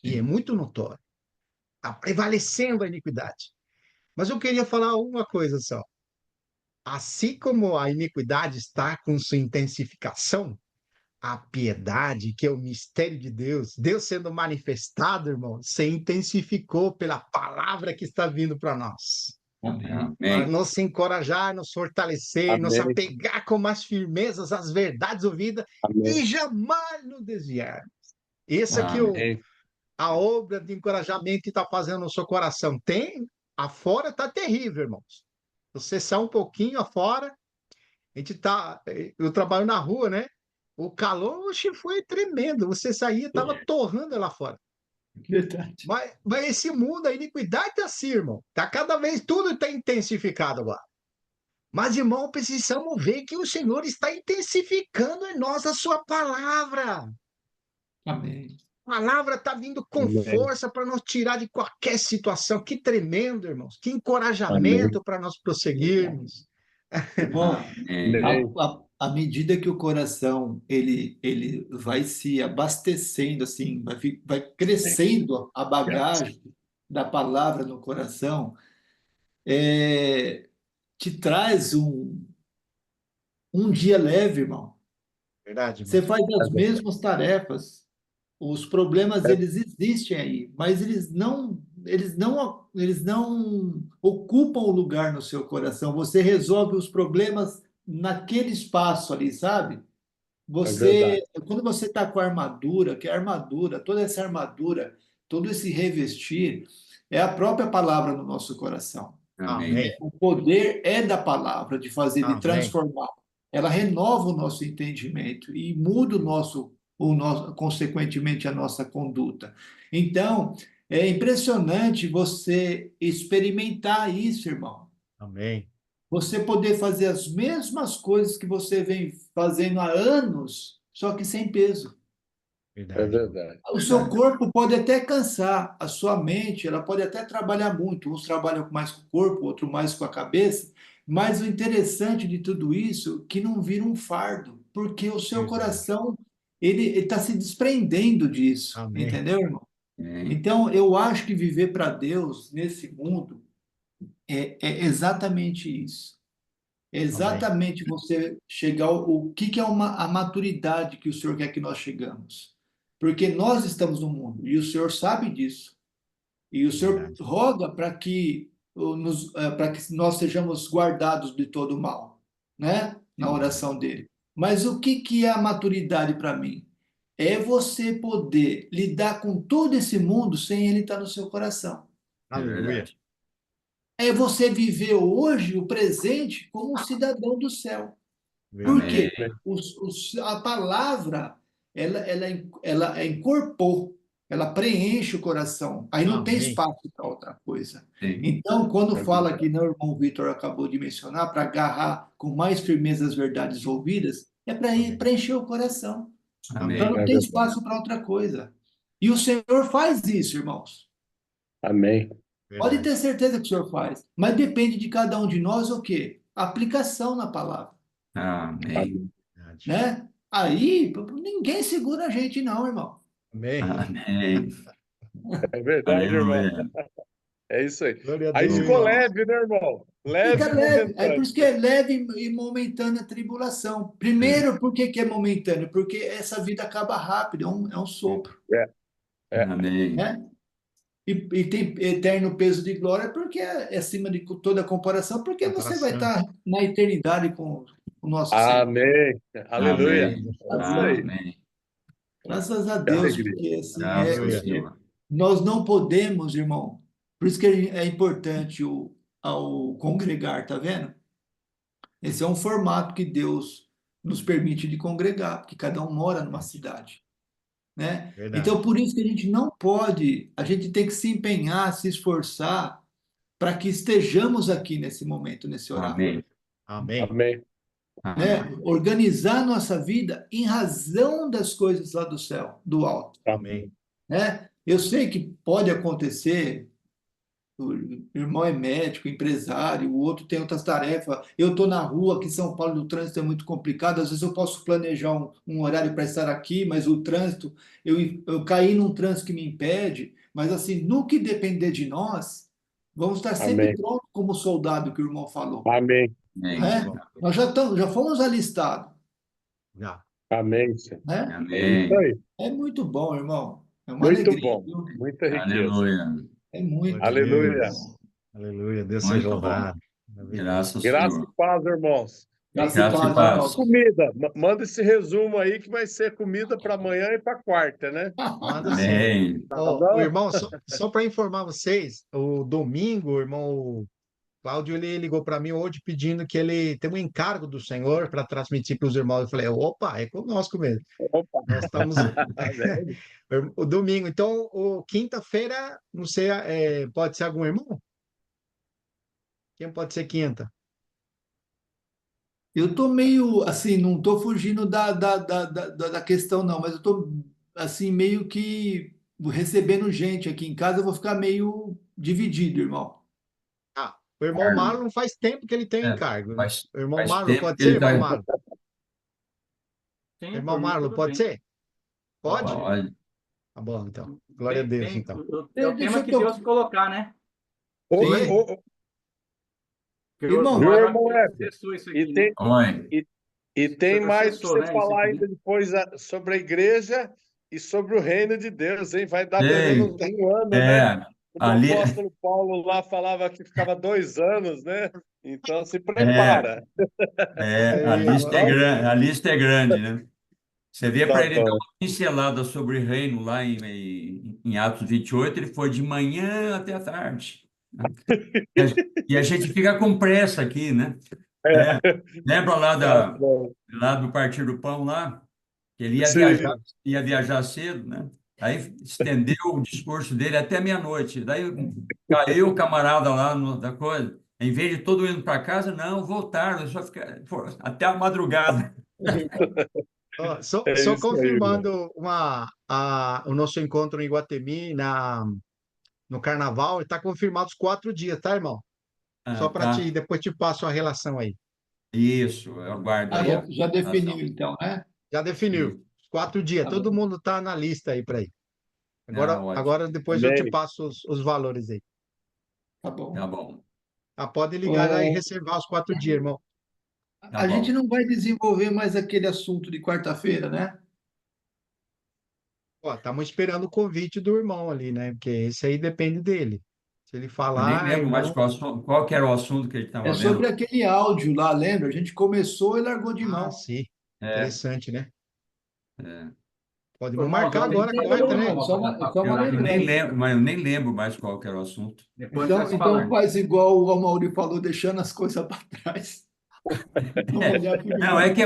E é muito notório. Está prevalecendo a iniquidade. Mas eu queria falar uma coisa só. Assim como a iniquidade está com sua intensificação, a piedade, que é o mistério de Deus, Deus sendo manifestado, irmão, se intensificou pela palavra que está vindo para nós. Amém. Para Amém. nos encorajar, nos fortalecer, nos Amém. apegar com mais firmeza às verdades ouvidas Amém. e jamais nos desviar. Esse aqui é Amém. a obra de encorajamento que está fazendo no seu coração. Tem, afora está terrível, irmãos. Você sai um pouquinho afora, eu trabalho na rua, né? O calor, oxe, foi tremendo. Você saía, estava torrando lá fora. Verdade. Mas esse mundo, a iniquidade está assim, irmão. Tá cada vez, tudo está intensificado agora. Mas, irmão, precisamos ver que o Senhor está intensificando em nós a sua palavra. Amém. A palavra está vindo com Amém. força para nos tirar de qualquer situação. Que tremendo, irmãos. Que Amém. encorajamento para nós prosseguirmos. Irmão, Amém. Amém. à medida que o coração ele vai se abastecendo, assim, vai crescendo a bagagem da palavra no coração, te traz um dia leve, irmão. Verdade, Você irmão. faz as mesmas tarefas, os problemas eles existem aí, mas eles não ocupam o lugar no seu coração. Você resolve os problemas naquele espaço ali, sabe? verdade. Quando você está com a armadura, que é a armadura, toda essa armadura, todo esse revestir, é a própria palavra no nosso coração. Amém. Amém. O poder é da palavra de fazer, de Amém. transformar. Ela renova o nosso entendimento e muda consequentemente, a nossa conduta. Então, é impressionante você experimentar isso, irmão. Amém. Você poder fazer as mesmas coisas que você vem fazendo há anos, só que sem peso. É Verdade, irmão. verdade. O seu corpo pode até cansar, a sua mente, ela pode até trabalhar muito. Uns trabalham mais com o corpo, outros mais com a cabeça. Mas o interessante de tudo isso é que não vira um fardo, porque o seu Verdade. coração ele está se desprendendo disso, Amém. entendeu, irmão? Amém. Então, eu acho que viver para Deus nesse mundo é exatamente isso. É exatamente você chegar o que é a maturidade que o Senhor quer que nós chegamos. Porque nós estamos no mundo e o Senhor sabe disso. E o Senhor Verdade. roga para que nós sejamos guardados de todo mal, né? Na oração dele. Mas o que é a maturidade para mim? É você poder lidar com todo esse mundo sem ele estar no seu coração. É Aleluia. verdade. É você viver hoje, o presente, como um cidadão do céu. Por Amém. quê? A palavra, ela incorporou, ela preenche o coração. Aí não tem Amém. espaço para outra coisa. Sim. Então, quando fala que o irmão Vitor acabou de mencionar, para agarrar com mais firmeza as verdades ouvidas, é para preencher o coração. Amém. Então não É tem verdade. espaço para outra coisa. E o Senhor faz isso, irmãos. Amém. Pode Verdade. ter certeza que o Senhor faz. Mas depende de cada um de nós o quê? Aplicação na palavra, Amém. Verdade. né? Aí, ninguém segura a gente não, irmão. Amém. Amém. É verdade, irmão. Aleluia. É isso aí. Glória a Aí Deus. ficou irmão. leve, né, irmão? Leve Fica e leve. É momentâneo. por isso que é leve e momentânea a tribulação. Primeiro, por que é momentâneo? Porque essa vida acaba rápido, é um sopro, É. Amém. né? E tem eterno peso de glória porque é acima de toda comparação, porque você vai Comparação. estar na eternidade com o nosso Senhor. Amém. Aleluia. Amém. É isso aí. Amém. Graças a Que Deus, alegria. porque assim, Graças ao Aleluia. Senhor. nós não podemos, irmão. Por isso que é importante ao congregar, tá vendo? Esse é um formato que Deus nos permite de congregar, porque cada um mora numa cidade, né? Verdade. Então, por isso que a gente não pode, a gente tem que se empenhar, se esforçar para que estejamos aqui nesse momento, nesse horário, Amém. Amém. Amém. né? Amém. Organizar nossa vida em razão das coisas lá do céu, do alto, Amém. né? Eu sei que pode acontecer O irmão é médico, empresário, o outro tem outras tarefas. Eu estou na rua, aqui em São Paulo, o trânsito é muito complicado. Às vezes eu posso planejar um horário para estar aqui, mas o trânsito, eu caí num trânsito que me impede. Mas, assim, no que depender de nós, vamos estar sempre Amém. prontos, como o soldado que o irmão falou. Amém. Amém. Né? Nós já fomos alistados. Já. Amém, Senhor. Né? É isso Amém. aí. É muito bom, irmão. É uma Muito alegria, bom. viu? Muita riqueza. Aleluia. É muito. Glória a Aleluia. Deus. Aleluia. Deus seja Muito bom. louvado. Maravilhoso. Graças ao Graça e Senhor. paz, irmãos. Graça e Graça e paz, paz. irmão. Comida. Manda esse resumo aí que vai ser comida para amanhã e para quarta, né? Manda sim. Amém. Tá Ó, o bom? irmão, só para informar vocês, o domingo, o irmão Cláudio, ele ligou para mim hoje pedindo que ele tem um encargo do Senhor para transmitir para os irmãos. Eu falei, opa, é conosco mesmo. Opa. Nós estamos Amém. o domingo. Então, o quinta-feira, não sei, pode ser algum irmão? Quem pode ser quinta? Eu tô meio assim, não tô fugindo da questão, não, mas eu tô assim, meio que recebendo gente aqui em casa, eu vou ficar meio dividido, irmão. Ah, o irmão Carlos. Marlon faz tempo que ele tem É, encargo, né? faz, O irmão faz Marlon, tempo pode que ser, ele irmão está. Marlon? Sim, Irmão por mim Marlon, tudo pode bem. ser? Pode? Pode. Tá bom, então. Glória a Deus, então. É o Deixa tema eu que to- Deus colocar, né? Ô, Sim. ô, ô, Que Irmão, viu, agora irmão Hélio? processou isso E aqui, né? tem, Oi. e tem Você mais para processou, você né, isso falar aqui, ainda né? depois sobre a igreja e sobre o reino de Deus, hein? Vai dar pelo Ei, menos um ano, né? é, Como o ali, apóstolo Paulo lá falava que ficava 2 anos, né? Então se é, prepara. a Aí, lista é ó, grande, a lista é grande, né? Você vê Tá para ele dar bom. uma pincelada sobre o reino lá em Atos 28, ele foi de manhã até a tarde, né? E a gente fica com pressa aqui, né? É, É, lembra lá, tá bom. lá do Partido do Pão lá? Que ele Sim. ia viajar cedo, né? Aí estendeu o discurso dele até meia-noite. Daí caiu o camarada lá da coisa. Em vez de todo mundo indo para casa, não, voltaram, só ficar até a madrugada. ó, só, É só isso aí, irmão. confirmando o nosso encontro em Iguatemi no Carnaval, está confirmado os 4 dias, tá, irmão? Ah, Só para tá. depois te passo a relação aí, Isso, eu aguardo tá ah, aí já, bom? já a definiu ação. então, né? Já definiu. Isso. Os 4 dias, Tá todo bom. mundo tá na lista aí para ir. Ah, ótimo. Agora depois eu te Amém. passo os valores aí. Tá bom. Tá bom, Ah, pode ligar já e Ô, reservar os 4 dias, irmão. tá a gente bom. não vai desenvolver mais aquele assunto de quarta-feira, né? Ó, estamos esperando o convite do irmão ali, né? Porque esse aí depende dele. Se ele Eu nem falar, lembro mais irmão, qual que era o assunto que ele É estava sobre vendo. aquele áudio lá, lembra? A gente começou e largou de ah, mão. sim. É, Interessante, né? é. Podemos Irmãos, marcar eu Tem tenho agora, que tem fazer quarta, problema né? não, só uma Eu nem lembrança. lembro, mas eu nem lembro mais qual que era o assunto. Depois nós Então falamos. faz igual o Amauri falou, deixando as coisas para trás. Vamos olhar Não, primeiro. é que